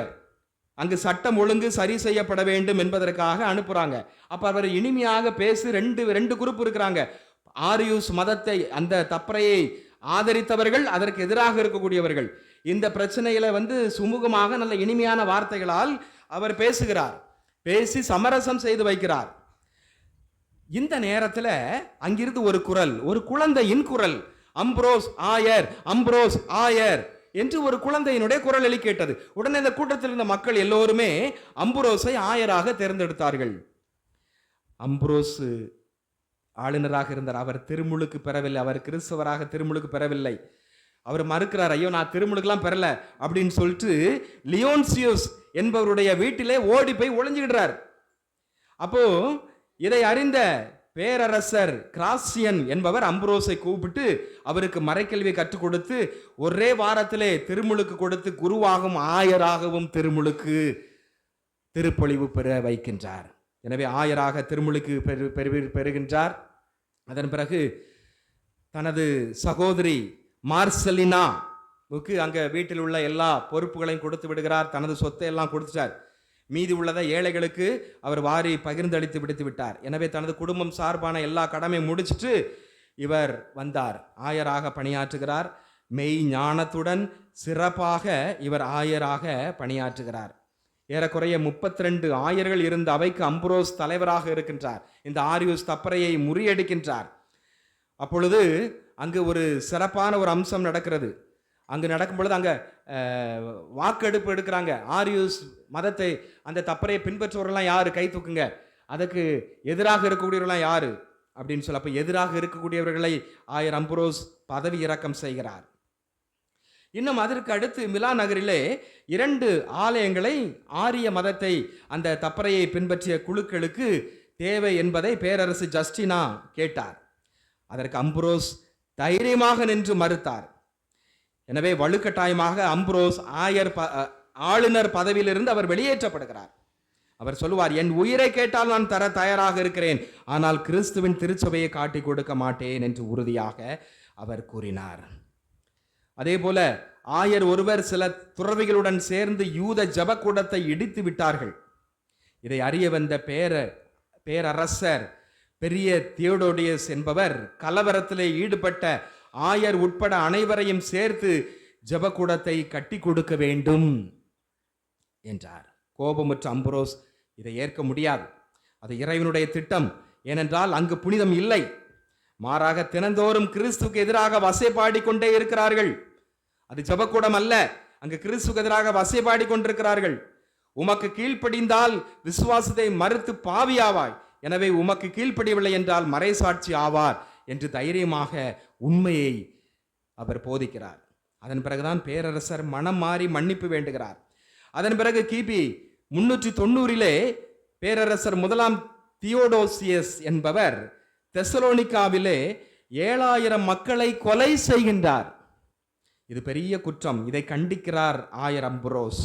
அங்கு சட்டம் ஒழுங்கு சரி செய்யப்பட வேண்டும் என்பதற்காக அனுப்புகிறாங்க. அப்போ அவர் இனிமையாக பேசி ரெண்டு குரூப் இருக்கிறாங்க. ஆரியூஸ் மதத்தை, அந்த தப்பறையை ஆதரித்தவர்கள், அதற்கு எதிராக இருக்கக்கூடியவர்கள். இந்த பிரச்சனையில சுமூகமாக நல்ல இனிமையான வார்த்தைகளால் அவர் பேசுகிறார். பேசி சமரசம் செய்து வைக்கிறார். இந்த நேரத்தில் அங்கிருந்து ஒரு குரல், ஒரு குழந்தையின் குரல், அம்ப்ரோஸ் ஆயர், அம்ப்ரோஸ் ஆயர் என்று ஒரு குழந்தையினுடைய குரல் எழு கேட்டது. உடனே இந்த கூட்டத்தில் இருந்த மக்கள் எல்லோருமே அம்புரோஸை ஆயராக தேர்ந்தெடுத்தார்கள். அம்ப்ரோஸ் ஆளுநராக இருந்தார். அவர் திருமுழுக்கு பெறவில்லை. அவர் கிறிஸ்தவராக திருமுழுக்கு பெறவில்லை. அவர் மறுக்கிறார். ஐயோ, நான் திருமுழுக்கெல்லாம் பெறல அப்படின்னு சொல்லிட்டு லியோன்சியஸ் என்பவருடைய வீட்டிலே ஓடி போய் ஒளிஞ்சுக்கிடுறார். அப்போ இதை அறிந்த பேரரசர் கிராசியன் என்பவர் அம்புரோஸை கூப்பிட்டு அவருக்கு மறைக்கல்வியை கற்றுக் கொடுத்து ஒரே வாரத்திலே திருமுழுக்கு கொடுத்து குருவாகவும் ஆயராகவும் திருப்பொழிவு பெற வைக்கின்றார். எனவே ஆயராக திருமுழுக்கு பெறுகின்றார். அதன் பிறகு தனது சகோதரி மார்சலினாவுக்கு அங்கே வீட்டில் உள்ள எல்லா பொறுப்புகளையும் கொடுத்து விடுகிறார். தனது சொத்தை எல்லாம் கொடுத்துட்டார். மீதி உள்ளதை ஏழைகளுக்கு அவர் வாரி பகிர்ந்தளித்து விடுத்து விட்டார். எனவே தனது குடும்பம் சார்பான எல்லா கடமையும் முடிச்சுட்டு இவர் வந்தார். ஆயராக பணியாற்றுகிறார். மெய் ஞானத்துடன் சிறப்பாக இவர் ஆயராக பணியாற்றுகிறார். ஏறக்குறைய 32 ஆயர்கள் இருந்த அவைக்கு அம்புரோஸ் தலைவராக இருக்கின்றார். இந்த ஆரியூஸ் தப்பறையை முறியடிக்கின்றார். அப்பொழுது அங்கு ஒரு சிறப்பான ஒரு அம்சம் நடக்கிறது. அங்கு நடக்கும் பொழுது அங்கே வாக்கெடுப்பு எடுக்கிறாங்க. ஆரியூஸ் மதத்தை, அந்த தப்பறையை பின்பற்றுவவர்கள்லாம் யாரு, கை தூக்குங்க. அதுக்கு எதிராக இருக்கக்கூடியவர்கள்லாம் யாரு அப்படின்னு சொல்ல, அப்போ எதிராக இருக்கக்கூடியவர்களை ஆயர் அம்புரோஸ் பதவி இறக்கம் செய்கிறார். இன்னும் அதற்கு அடுத்து மிலா நகரிலே 2 ஆலயங்களை ஆரிய மதத்தை, அந்த தப்பறையை பின்பற்றிய குழுக்களுக்கு தேவை என்பதை பேரரசு ஜஸ்டினா கேட்டார். அதற்கு அம்புரோஸ் தைரியமாக நின்று மறுத்தார். எனவே வலுக்கட்டாயமாக அம்புரோஸ் ஆளுநர் பதவியிலிருந்து அவர் வெளியேற்றப்படுகிறார். அவர் சொல்லுவார், என் உயிரை கேட்டால் நான் தர தயாராக இருக்கிறேன், ஆனால் கிறிஸ்துவின் திருச்சபையை காட்டி கொடுக்க மாட்டேன் என்று உறுதியாக அவர் கூறினார். அதே போல ஆயர் ஒருவர் சில துறவிகளுடன் சேர்ந்து யூத ஜபக்கூடத்தை இடித்து விட்டார்கள். இதை அறிய வந்த பேரரசர் பெரிய தியோடோடியஸ் என்பவர் கலவரத்திலே ஈடுபட்ட ஆயர் உட்பட அனைவரையும் சேர்த்து ஜபக்கூடத்தை கட்டி கொடுக்க வேண்டும் என்றார். கோபமுற்ற அம்புரோஸ் இதை ஏற்க முடியாது. அது இறைவனுடைய திட்டம். ஏனென்றால் அங்கு புனிதம் இல்லை. மாறாக தினந்தோறும் கிறிஸ்துக்கு எதிராக வசைபாடி கொண்டே இருக்கிறார்கள். அது ஜபக்கூடம் அல்ல. அங்கு கிறிஸ்துக்கு எதிராக வசைபாடி கொண்டிருக்கிறார்கள். உமக்கு கீழ்ப்படிந்தால் விசுவாசத்தை மறுத்து பாவியாவாய், எனவே உமக்கு கீழ்ப்படியவில்லை என்றால் மறைசாட்சி ஆவார் என்று தைரியமாக உண்மையை அவர் போதிக்கிறார். அதன் பிறகுதான் பேரரசர் மனம் மாறி மன்னிப்பு வேண்டுகிறார். அதன் பிறகு கிபி 390 பேரரசர் 1 தியோடோசியஸ் என்பவர் தெசலோனிக்காவிலே 7000 மக்களை கொலை செய்கின்றார். இது பெரிய குற்றம். இதை கண்டிக்கிறார் ஆயர் அம்புரோஸ்.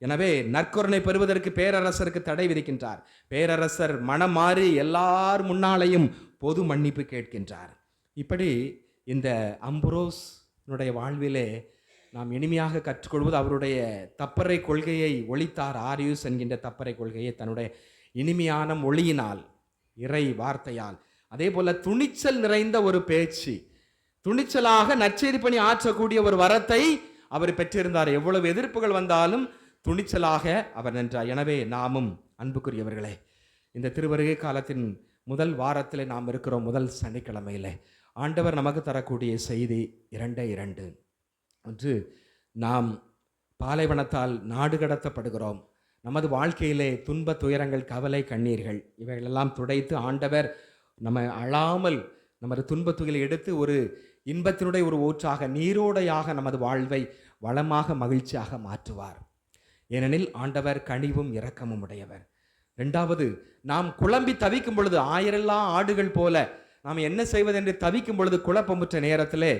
எனவே நற்கருணை பெறுவதற்கு பேரரசருக்கு தடை விதிக்கின்றார். பேரரசர் மனம் மாறி எல்லார் முன்னாலேயும் பொது மன்னிப்பு கேட்கின்றார். இப்படி இந்த அம்புரோஸ்னுடைய வாழ்விலே நாம் இனிமையாக கற்றுக்கொள்வது, அவருடைய தப்பறை கொள்கையை ஒழித்தார். ஆரியூஸ் என்கின்ற தப்பறை கொள்கையை தன்னுடைய இனிமையான மொழியினால், இறை வார்த்தையால், அதே போல துணிச்சல் நிறைந்த ஒரு பேச்சு, துணிச்சலாக நற்செய்தி பணி ஆற்றக்கூடிய ஒரு வரத்தை அவர் பெற்றிருந்தார். எவ்வளவு எதிர்ப்புகள் வந்தாலும் துணிச்சலாக அவர் நின்றார். எனவே நாமும் அன்புக்குரியவர்களே, இந்த திருவருகை காலத்தின் முதல் வாரத்தில் நாம் இருக்கிறோம். முதல் சனிக்கிழமையில் ஆண்டவர் நமக்கு தரக்கூடிய செய்தி 2 ஒன்று, நாம் பாலைவனத்தால் நாடு கடத்தப்படுகிறோம். நமது வாழ்க்கையிலே துன்ப துயரங்கள், கவலை, கண்ணீர்கள் இவைகளெல்லாம் துடைத்து ஆண்டவர் நம்ம அழாமல் நமது துன்ப துயரை எடுத்து ஒரு இன்பத்தினுடைய ஒரு ஊற்றாக, நீரோடையாக நமது வாழ்வை வளமாக மகிழ்ச்சியாக மாற்றுவார். ஏனெனில் ஆண்டவர் கனிவும் இரக்கமும் உடையவர். 2வது, நாம் குழம்பி தவிக்கும் பொழுது, 1000 ஆடுகள் போல நாம் என்ன செய்வதென்று தவிக்கும் பொழுது, குழப்பமுற்ற நேரத்திலே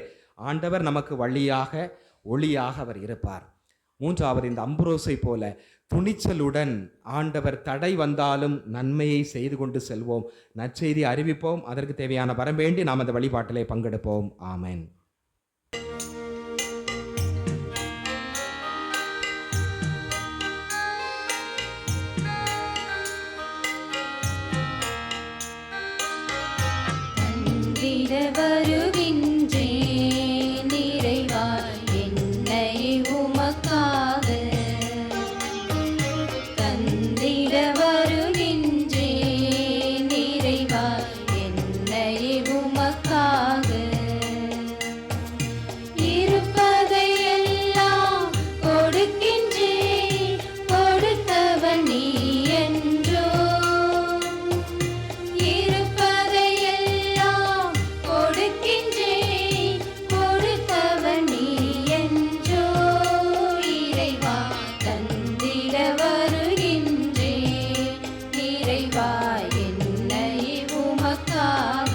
ஆண்டவர் நமக்கு வழியாக ஒளியாக அவர் இருப்பார். மூன்றாவது, இந்த அம்புரோசை போல துணிச்சலுடன் ஆண்டவர் தடை வந்தாலும் நன்மையை செய்து கொண்டு செல்வோம், நற்செய்தி அறிவிப்போம். அதற்கு தேவையான வரம் வேண்டி நாம் அந்த வழிபாட்டிலே பங்கெடுப்போம். ஆமென். தந்திட வருகின்றேன் இறைவா என்னை உமக்காக. தந்திட வருகின்றேன் இறைவா என்னை உமக்காக. இருப்பதையெல்லாம் கொடுக்கின்றேன், கொடுத்தவன் நீ என்றோ. இருப்பதையெல்லாம் கொடுக்கின்றேன், கொடுத்தவன் நீ என்றோ. இறைவா தந்திட வருகின்றேன், இறைவா என்னை உமக்காக.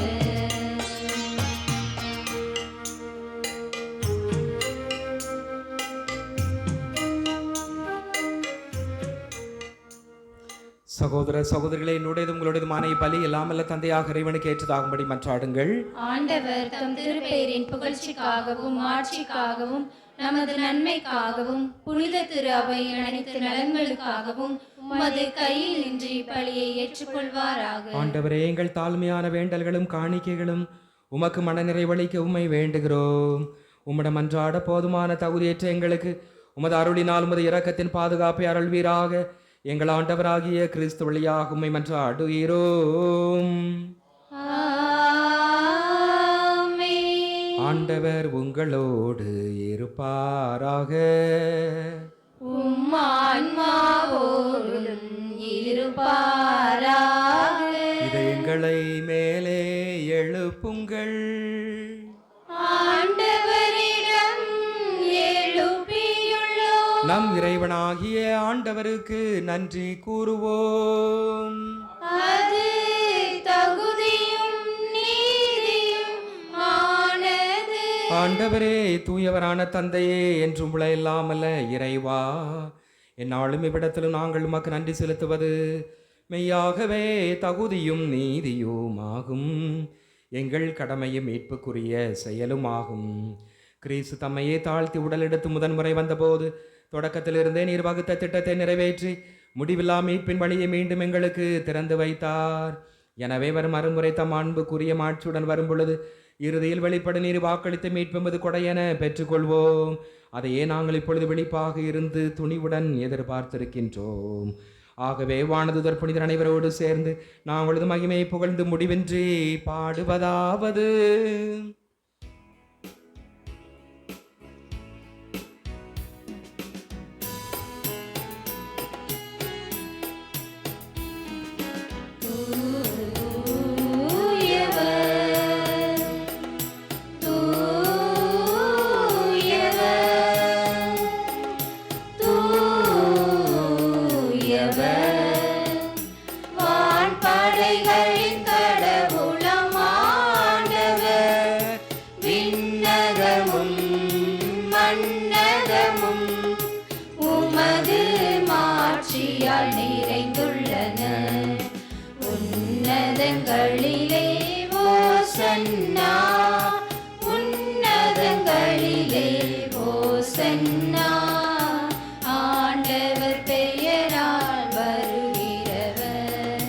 சகோதர சகோதரிகளே, என்னுடையது உங்களுடையதுமான பலி எல்லாமல்ல தந்தையாக இறைவனுக்கு ஏற்றதாகும்படி மன்றாடுங்கள். ஆண்டவர் தம் திருப்பெயரின் புகழ்ச்சிக்காகவும் ஆட்சிக்காகவும் நமது நன்மைக்காகவும் புனித திரு அவையின் அனைத்து நலன்களுக்காகவும் உமது கையில் நின்று பலியை ஏற்றுக்கொள்வாராக. ஆண்டவரே, எங்கள் தாழ்மையான வேண்டல்களும் காணிக்கைகளும் உமக்கு மனநிறைவளிக்க உம்மை வேண்டுகிறோம். உம்மிடம் அன்றாட போதுமான தகுதியற்ற எங்களுக்கு உமது அருளினால் உமது இரக்கத்தின் பாதுகாப்பை அருள்வீராக. எங்கள் ஆண்டவராகிய கிறிஸ்து வழியாக உம்மை மன்றாடுகிறோம். ஆமென். ஆண்டவர் உங்களோடு இருப்பாராக. உம் ஆன்மாவோடும் இருப்பாராக. இதயங்களை மேலே எழுப்புங்கள். ஆண்டவரிடம் எழுப்பியுள்ளோம். நம் இறைவனாகிய ஆண்டவருக்கு நன்றி கூறுவோம். அது தகுதியும் நீதியும் ஆனது. ஆண்டவரே, தூயவரான தந்தையே, என்றும் உள்ள இல்லாமல்ல இறைவா, என்னாலும் இவ்விடத்திலும் நாங்கள் உமக்கு நன்றி செலுத்துவது மெய்யாகவே தகுதியும் நீதியுமாகும். எங்கள் கடமையும் மீட்புக்குரிய செயலுமாகும். கிறிஸ்து தம்மையே தாழ்த்தி உடலெடுத்து முதன்முறை வந்தபோது தொடக்கத்திலிருந்தே நீர் வகுத்த திட்டத்தை நிறைவேற்றி முடிவில்லா மீட்பின் வழியை மீண்டும் எங்களுக்கு திறந்து வைத்தார். எனவே வரும் மறுமுறை தம் அன்புக்குரிய மாட்சியுடன் வரும் பொழுது இறுதியில் வெளிப்பட நீர் வாக்களித்து மீட்புமது கொடையென பெற்றுக்கொள்வோம். அதையே நாங்கள் இப்பொழுது விழிப்பாக இருந்து துணிவுடன் எதிர்பார்த்திருக்கின்றோம். ஆகவே வானதுதர் புனிதர் அனைவரோடு சேர்ந்து நாங்களது மகிமையை புகழ்ந்து முடிவின்றி பாடுவதாவது: வான்படைகளின் கடவுளம் ஆண்டவர், விண்ணகமும் மண்ணகமும் உமது மாட்சியால் நிறைந்துள்ளன. உன்னதங்களிலே ஓசன்னா, உன்னதங்களிலே ஓசன்னா. ஆண்டவர் பெயரால் வருகிறவர்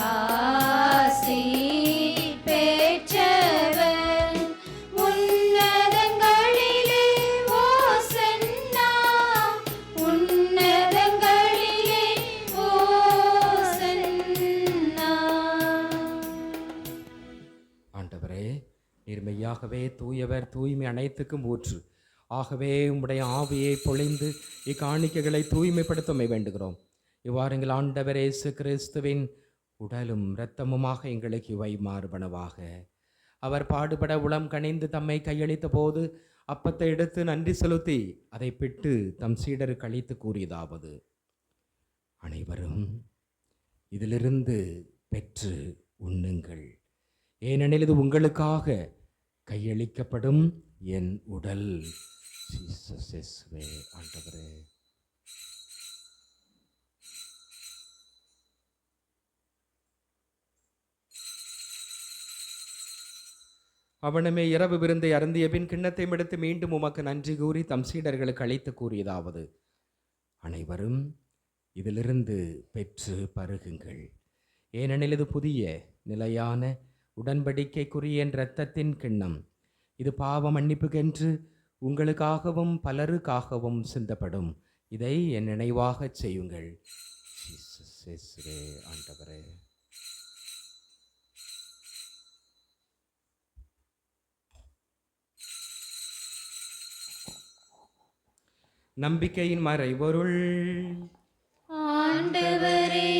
ஆசி பெற்றவர். உன்னதங்களிலே ஓசன்னா, உன்னதங்களிலே ஓசன்னா. ஆண்டவரே, நீர் மெய்யாகவே தூயவர், தூய்மை அனைத்துக்கும் ஊற்று. ஆகவே உம்முடைய ஆவியை பொழிந்து இக்காணிக்கைகளை தூய்மைப்படுத்தமை வேண்டுகிறோம். இவ்வாறு எங்கள் ஆண்டவர் இயேசு கிறிஸ்துவின் உடலும் இரத்தமுமாக எங்களுக்கு இவை மாறுபனவாக. அவர் பாடுபட உளம் கனிந்து தம்மை கையளித்த போது அப்பத்தை எடுத்து நன்றி செலுத்தி அதை பிட்டு தம் சீடருக்கு அளித்து கூறியதாவது: அனைவரும் இதிலிருந்து பெற்று உண்ணுங்கள், ஏனெனில் இது உங்களுக்காக கையளிக்கப்படும் என் உடல். ஜீசஸ் இயேசுவே ஆண்டவரே. அவனுமே இரவு விருந்தை அருந்திய பின் கிண்ணத்தை எடுத்து மீண்டும் உமக்கு நன்றி கூறி தம் சீடர்களுக்கு அழைத்து கூறியதாவது: அனைவரும் இதிலிருந்து பெற்று பருகுங்கள், ஏனெனில் இது புதிய நிலையான உடன்படிக்கைக்குரிய என் இரத்தத்தின் கிண்ணம். இது பாவ மன்னிப்புக்கென்று உங்களுக்காகவும் பலருக்காகவும் சிந்தப்படும். இதை என் நினைவாகச் செய்யுங்கள். ஜீசஸ் இயேசுவே ஆண்டவரே. நம்பிக்கையின் மறைபொருள். ஆண்டவரே,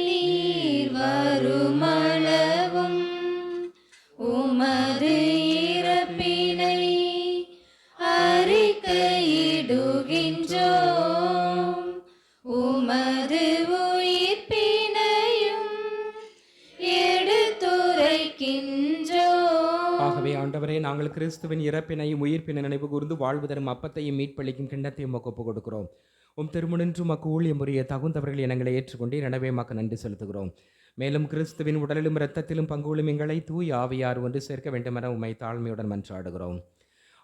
நீர் வருமளவும் உமது இறப்பினை அறிக்கையிடுகின்றோம், உமது உயிர்ப்பினையும் எடுத்துரைக்கின்றோம். ஆகவே ஆண்டவரே, நாங்கள் கிறிஸ்துவின் இறப்பினையும் உயிர்ப்பினை நினைவு கூர்ந்து வாழ்வு தரும் அப்பத்தையும் மீட்பளிக்கும் கிண்ணத்தையும் ஒப்புக் கொடுக்கிறோம். திருமுனின்று மக்கு ஊழியம் புரிய தகுந்தவர்கள் எங்களை ஏற்றுக்கொண்டே எனவே மக்கு நன்றி செலுத்துகிறோம். மேலும் கிறிஸ்துவின் உடலிலும் இரத்தத்திலும் பங்குகளும் எங்களை தூய் ஆவியார் ஒன்று சேர்க்க வேண்டுமென உம்மை தாழ்மையுடன் மன்றாடுகிறோம்.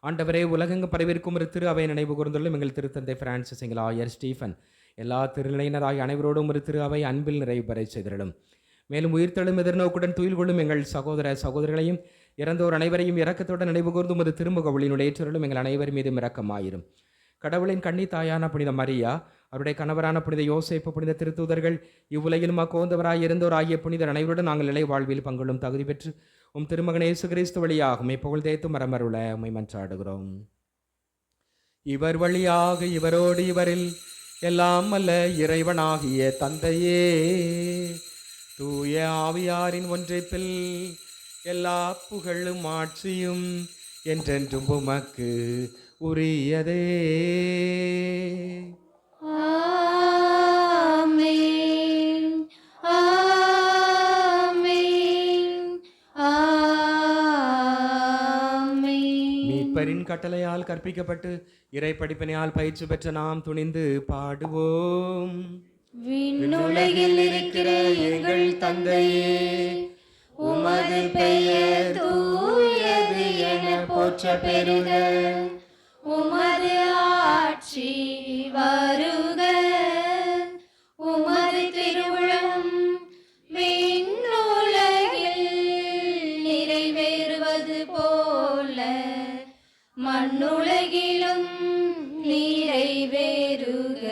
ஆண்டவரே, உலகெங்கும் பரவிருக்கும் ஒரு திரு அவை நினைவு கூர்ந்துள்ளும் எங்கள் திருத்தந்தை பிரான்சிஸ், எங்கள் ஆயர் ஸ்டீஃபன், எல்லா திருநிலையினராய் அனைவரோடும் ஒரு திரு அவை அன்பில் நிறைவு பெற செய்திடும். மேலும் உயிர்த்தெழும் எதிர்நோக்குடன் துயில் கொள்ளும் எங்கள் சகோதர சகோதரிகளையும் இறந்தோர் அனைவரையும் இரக்கத்துடன் நினைவு கூர்ந்தும் ஒரு திருமுக ஒளியினுடைய ஏற்றலும் எங்கள் அனைவர் மீதும் இரக்கமாயிரும். கடவுளின் கன்னி தாயான புனித மரியா, அவருடைய கணவரான புனித யோசேப்பு, புனித திருத்தூதர்கள், இவ்வுலகிலும் அக்கோந்தவராய் இருந்தோர் ஆகிய புனிதர் அனைவருடன் நாங்கள் நிலை வாழ்வில் பங்குள்ளும் தகுதி பெற்று உம் திருமகன் இயேசு கிறிஸ்து வழியாக புகழ் தேய்த்து மரமருள உம்மை மன்றாடுகிறோம். இவர் வழியாக இவரோடு இவரில் எல்லாம் அல்ல இறைவனாகிய தந்தையே, தூய ஆவியாரின் ஒன்றைப்பில் எல்லா புகழும் ஆட்சியும் என்றென்றும் உமக்கு உரியதே. ஆமென், ஆமென், ஆமென். மீட்பரின் கட்டளையால் கற்பிக்கப்பட்டு இறை படிப்பினையால் பயிற்சி பெற்ற நாம் துணிந்து பாடுவோம். விண்ணுலகில் இருக்கிற எங்கள் தந்தையே, உமது பெயர் தூயது என போற்ற பெறுக. உமது ஆட்சி வருக. உமது திருவுளம் விண்ணுலகில் நிறைவேறுவது போல மண்ணுலகிலும் நிறைவேறுக.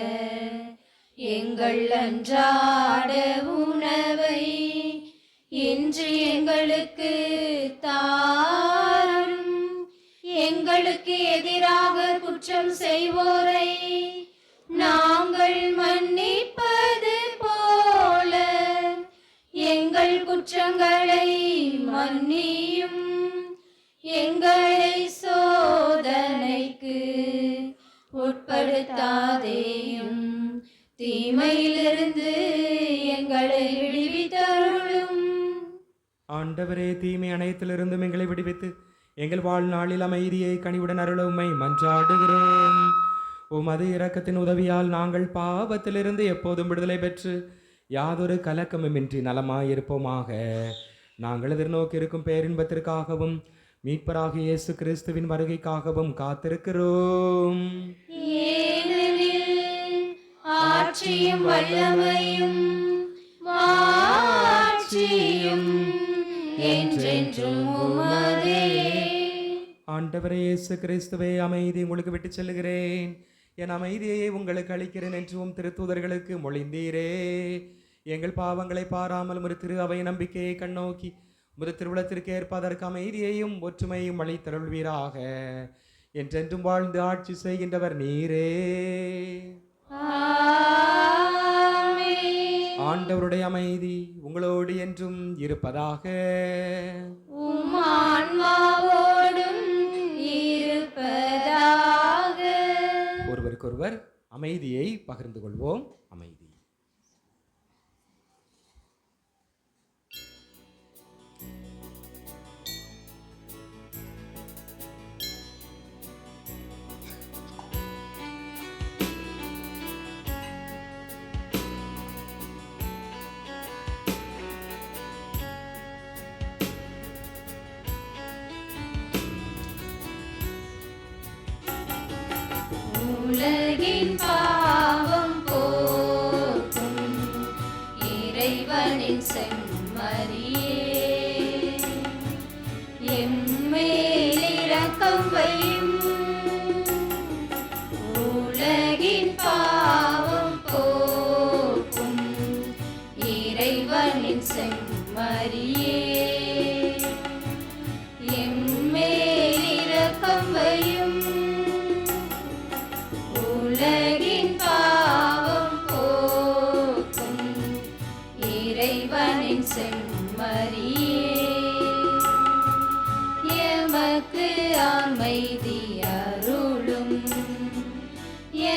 எங்கள் அன்றாட உணவை இன்று எங்களுக்கு தாரும். எங்களுக்கு எதிராக குற்றம் செய்வோரை நாங்கள் மன்னிப்பது போல எங்கள் குற்றங்களை மன்னியும். எங்களை சோதனைக்கு உட்படுத்தாதேயும், தீமையிலிருந்து எங்களை விடுவித்தருளும். ஆண்டவரே, தீமை அனைத்திலிருந்தும் எங்களை விடுவித்து எங்கள் வாழ்நாளில் அமைதியை கனிவுடன் அருள உம்மை மன்றாடுகிறோம். உமது இரக்கத்தின் உதவியால் நாங்கள் பாவத்திலிருந்து எப்போதும் விடுதலை பெற்று யாதொரு கலக்கமுமின்றி நலமாயிருப்போமாக. நாங்கள் எதிர்நோக்கி இருக்கும் பேரின்பத்திற்காகவும் மீட்பராகிய இயேசு கிறிஸ்துவின் வருகைக்காகவும் காத்திருக்கிறோம். ஏனெனில் ஆட்சியும் வல்லமையும் மாட்சியும் என்றென்றும் உமதே. ஆண்டவரே இயேசு கிறிஸ்துவே, அமைதி உங்களுக்கு விட்டு செல்லுகிறேன், என் அமைதியை உங்களுக்கு அளிக்கிறேன் என்று உம் திருத்தூதர்களுக்கு மொழிந்தீரே. எங்கள் பாவங்களை பாராமல் ஒரு திரு அவை நம்பிக்கையை கண்ணோக்கி முது திருவுளத்திற்கு ஏற்ப அதற்கு அமைதியையும் ஒற்றுமையும் அளித்தருள்வீராக. என்றென்றும் வாழ்ந்து ஆட்சி செய்கின்றவர் நீரே. ஆண்டவருடைய அமைதி உங்களோடு என்றும் இருப்பதாக. உம் ஆன்மாவோடும் இருப்பதாக. ஒருவருக்கொருவர் அமைதியை பகிர்ந்து கொள்வோம். அமைதி. உலகின் பாவம் போக்கும் இறைவனின் செம்மறியே, எம்மேல் இரக்கம் வையும். உலகின் பாவம் போக்கும் இறைவனின் செம்மறியே, எம்மேல் இரக்கம் வையும். உலகின் பாவம் போக்கும் இறைவனின் செம்மறியே, எமக்கு அமைதி அருளும்,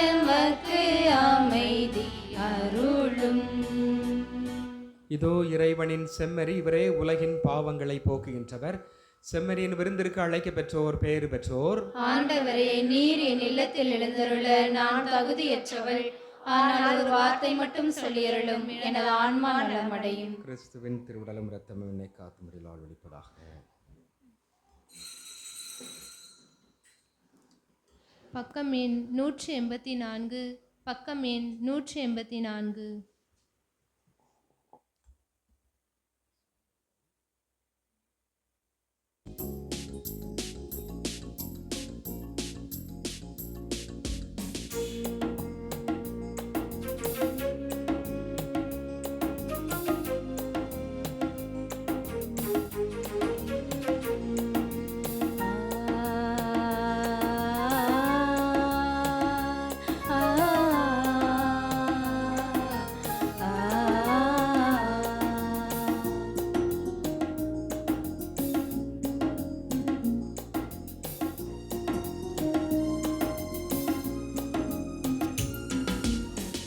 எமக்கு அமைதி அருளும். இதோ இறைவனின் செம்மறி, இவரே உலகின் பாவங்களை போக்குகின்றவர். செம்மறியின் விருந்திற்கு அழைக்க பெற்றோர் பேறு பெற்றோர். ஆண்டவரே, நீர் என் இல்லத்தில் எழுந்தருள நான் தகுதியற்றவள். ஆனால் ஒரு வார்த்தை மட்டும் சொல்லியருளும், எனது ஆன்மா நலமடையும். கிறிஸ்துவின் திருவுடலும் இரத்தமும் என்னை காக்கும் முடியலால் வெளிப்பதாக. பக்கம் எண் 184. பக்கம் எண் 184.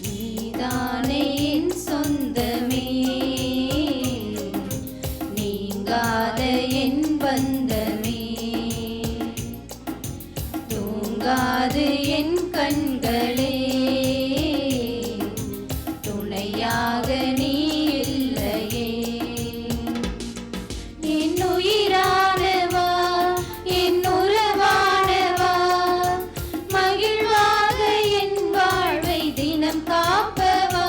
நீதானே என் சொந்தமே, நீங்காத என் பந்தமே, தூங்காது என் கண்களே, துணையாக நீ இல்லையே. என் உயிரானவா, என் உறவானவா, மகிழ்வாக என் வாழ்வை தினம் காப்பவா,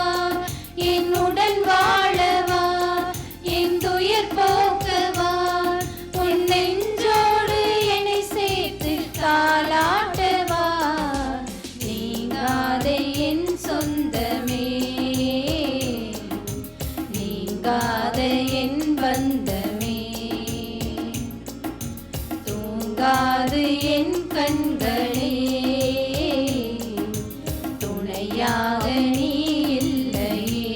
என்னுடன் வாழவா, என் துயர் போக்கவா, உன் நெஞ்சோடு என்னை சேர்த்து தாலாட்டவா, நீங்காத என் சொந்தமே, நீங்காத என் பந்தமே, தூங்காது என் கண்களே, துணையாக நீ இல்லையே.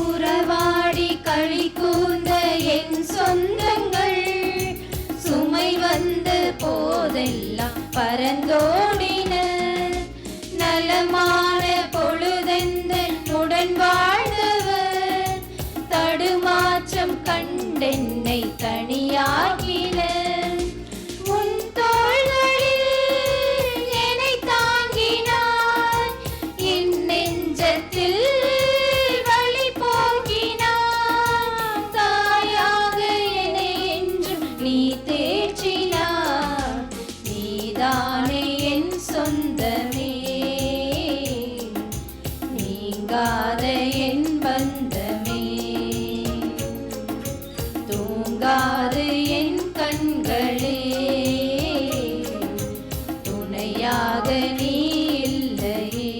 உறவாடி களி கூர்ந்த என் சொந்தங்கள், சுமை வந்த போதெல்லாம் பரந்தோடின, நலமான பொழுதெந்தனுடன் வாழ்ந்தவர், தடுமாற்றம் கண்டென்னை தனியாக்கினர். உன் தோள்களில் என்னை தாங்கினாய், என் நெஞ்சத்தில் வலி போக்கினாய், தாயாக என்னை என்றும் நீ தேற்றினாய். நீதானே என் சொந்தமே, நீங்காத என் பந்தமே, தூங்காது என் கண்களே, துணையாக நீ இல்லையே.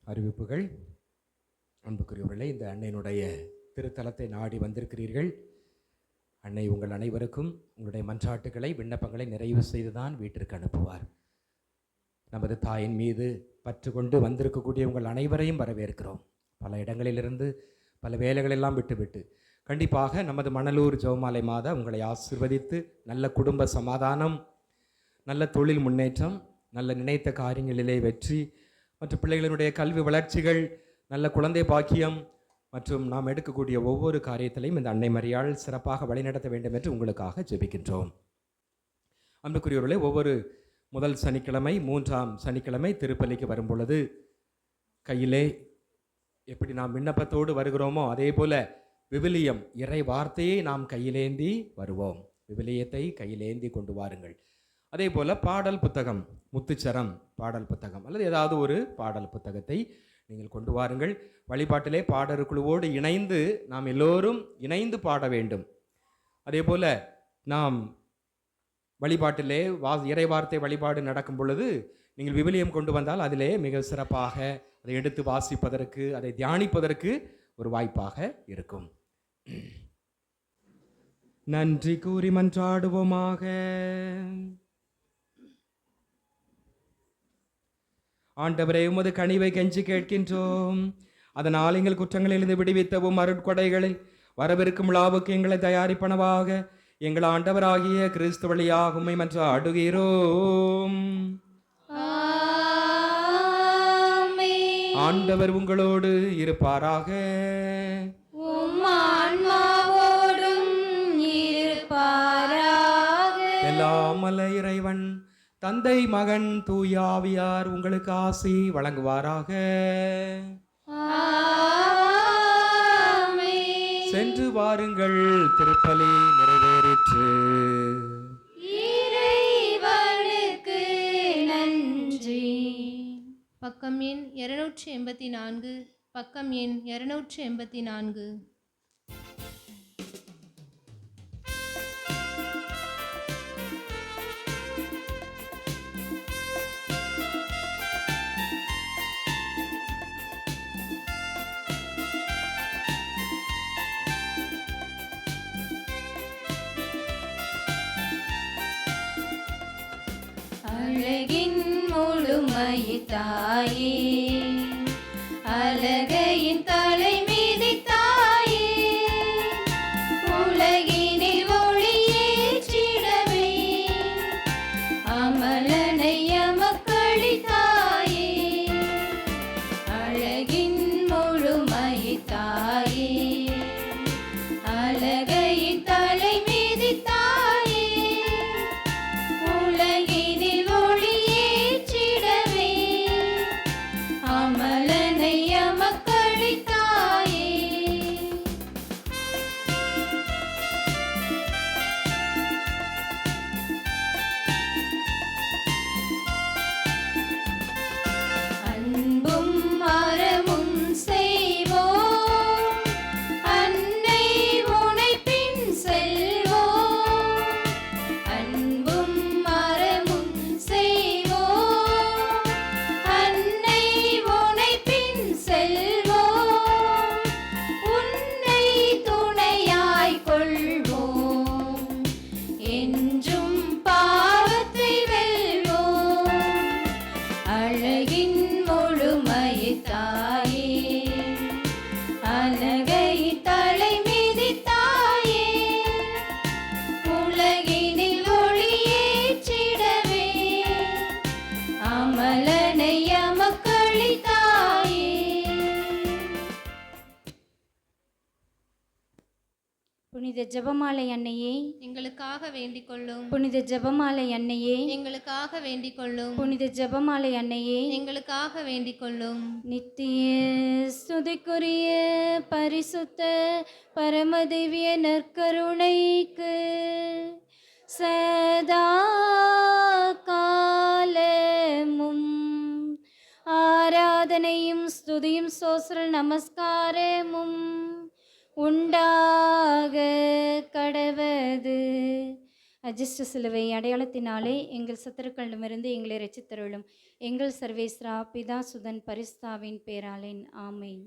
அறிவிப்புகள். அன்புக்குரியவர்களே, இந்த அன்னையினுடைய திருத்தலத்தை நாடி வந்திருக்கிறீர்கள். அன்னை உங்கள் அனைவருக்கும் உங்களுடைய மன்றாட்டுகளை, விண்ணப்பங்களை நிறைவு செய்துதான் வீட்டிற்கு அனுப்புவார். நமது தாயின் மீது பற்று கொண்டு வந்திருக்கக்கூடிய உங்கள் அனைவரையும் வரவேற்கிறோம். பல இடங்களிலிருந்து பல வேலைகளெல்லாம் விட்டுவிட்டு கண்டிப்பாக நமது மணலூர் ஜெபமாலை மாதா உங்களை ஆசீர்வதித்து நல்ல குடும்ப சமாதானம், நல்ல தொழில் முன்னேற்றம், நல்ல நினைத்த காரியங்களிலே வெற்றி, மற்ற பிள்ளைகளினுடைய கல்வி வளர்ச்சிகள், நல்ல குழந்தை பாக்கியம் மற்றும் நாம் எடுக்கக்கூடிய ஒவ்வொரு காரியத்திலையும் இந்த அன்னை மரியாள் சிறப்பாக வழிநடத்த வேண்டும் என்று உங்களுக்காக ஜெபிக்கின்றோம். அன்புக்குரியவர்களே, ஒவ்வொரு முதல் சனிக்கிழமை, 3ஆம் சனிக்கிழமை திருப்பலிக்கு வரும் பொழுது கையிலே எப்படி நாம் விண்ணப்பத்தோடு வருகிறோமோ அதே போல விவிலியம் இறை வார்த்தையை நாம் கையிலேந்தி வருவோம். விவிலியத்தை கையிலேந்தி கொண்டு வாருங்கள். அதே போல் பாடல் புத்தகம், முத்துச்சரம் பாடல் புத்தகம் அல்லது ஏதாவது ஒரு பாடல் புத்தகத்தை நீங்கள் கொண்டு வாருங்கள். வழிபாட்டிலே பாடற் குழுவோடு இணைந்து நாம் எல்லோரும் இணைந்து பாட வேண்டும். அதே போல் நாம் வழிபாட்டிலே இறை வார்த்தை வழிபாடு நடக்கும் பொழுது நீங்கள் விவிலியம் கொண்டு வந்தால் அதிலே மிக சிறப்பாக அதை எடுத்து வாசிப்பதற்கு, அதை தியானிப்பதற்கு ஒரு வாய்ப்பாக இருக்கும். நன்றி கூறி மன்றாடுவோமாக. ஆண்டவரே, உமது கனிவை கெஞ்சி கேட்கின்றோம். அதனால் எங்கள் குற்றங்களிலிருந்து விடுவித்தவும் அருட்கொடைகளை வரவிருக்கும் விழாவுக்கு எங்களை தயாரிப்பனவாக எங்கள் ஆண்டவராகிய கிறிஸ்து வழியாக உம்மை மன்றாடுகிறோம். ஆண்டவர் உங்களோடு இருப்பாராக. எல்லாம் வல்ல இறைவன் தந்தை, மகன், தூய ஆவியார் உங்களுக்கு ஆசி வழங்குவாராக. சென்று வாருங்கள், திருப்பலி நிறைவேறிற்று. இறைவனுக்கு நன்றி. பக்கம் எண் 284, பக்கம் எண் 284. அழகின் முழுமை தாயே, அழகையின் தலை மீதி தாயே, உலகினில் ஒளியேற்றிடவே அமலனை எமக்களி தாயே. அழகின் முழுமை தாயே, அழகையின் தலை மீதி தாயே, உலகினில் ஒளியேற்றிடவே அமலனை எமக்களி தாயே. அன்பும் அறமும் செய்வோம், அன்னை உனை பின் செல்வோம். அன்பும் அறமும் செய்வோம், அன்னை உனை பின் செல்வோம். உன்னை துணையாய் கொள்வோம், என்றும் பாவத்தை வெல்வோம். அழகின் முழுமை தாயே, அழகை தலை மீதி தாயே, உலகினில் ஒளியேற்றிடவே அமலனை எமக்களி தாயே. புனித ஜெபமாலை அன்னையே, எங்களுக்காக வேண்டிக் கொள்ளும். புனித ஜெபமாலை அன்னையே, எங்களுக்காக வேண்டிக் கொள்ளும். புனித ஜெபமாலை அன்னையே, எங்களுக்காக வேண்டிக் கொள்ளும். நித்திய ஸ்துதிக்குரிய பரிசுத்த பரமதிவ்ய நற்கருணைக்கு சதா காலமும் ஆராதனையும் ஸ்துதியும் சோஸ்ரல் நமஸ்காரமும் உண்டாக கடவது. அஜிஷ்ட சிலுவை அடையாளத்தினாலே எங்கள் சத்துருக்களிடமிருந்து எங்களை ரட்சித்தருளும். எங்கள் சர்வேஸ்வரா பிதா சுதன் பரிசுத்தாவின் பேராலேன். ஆமென்.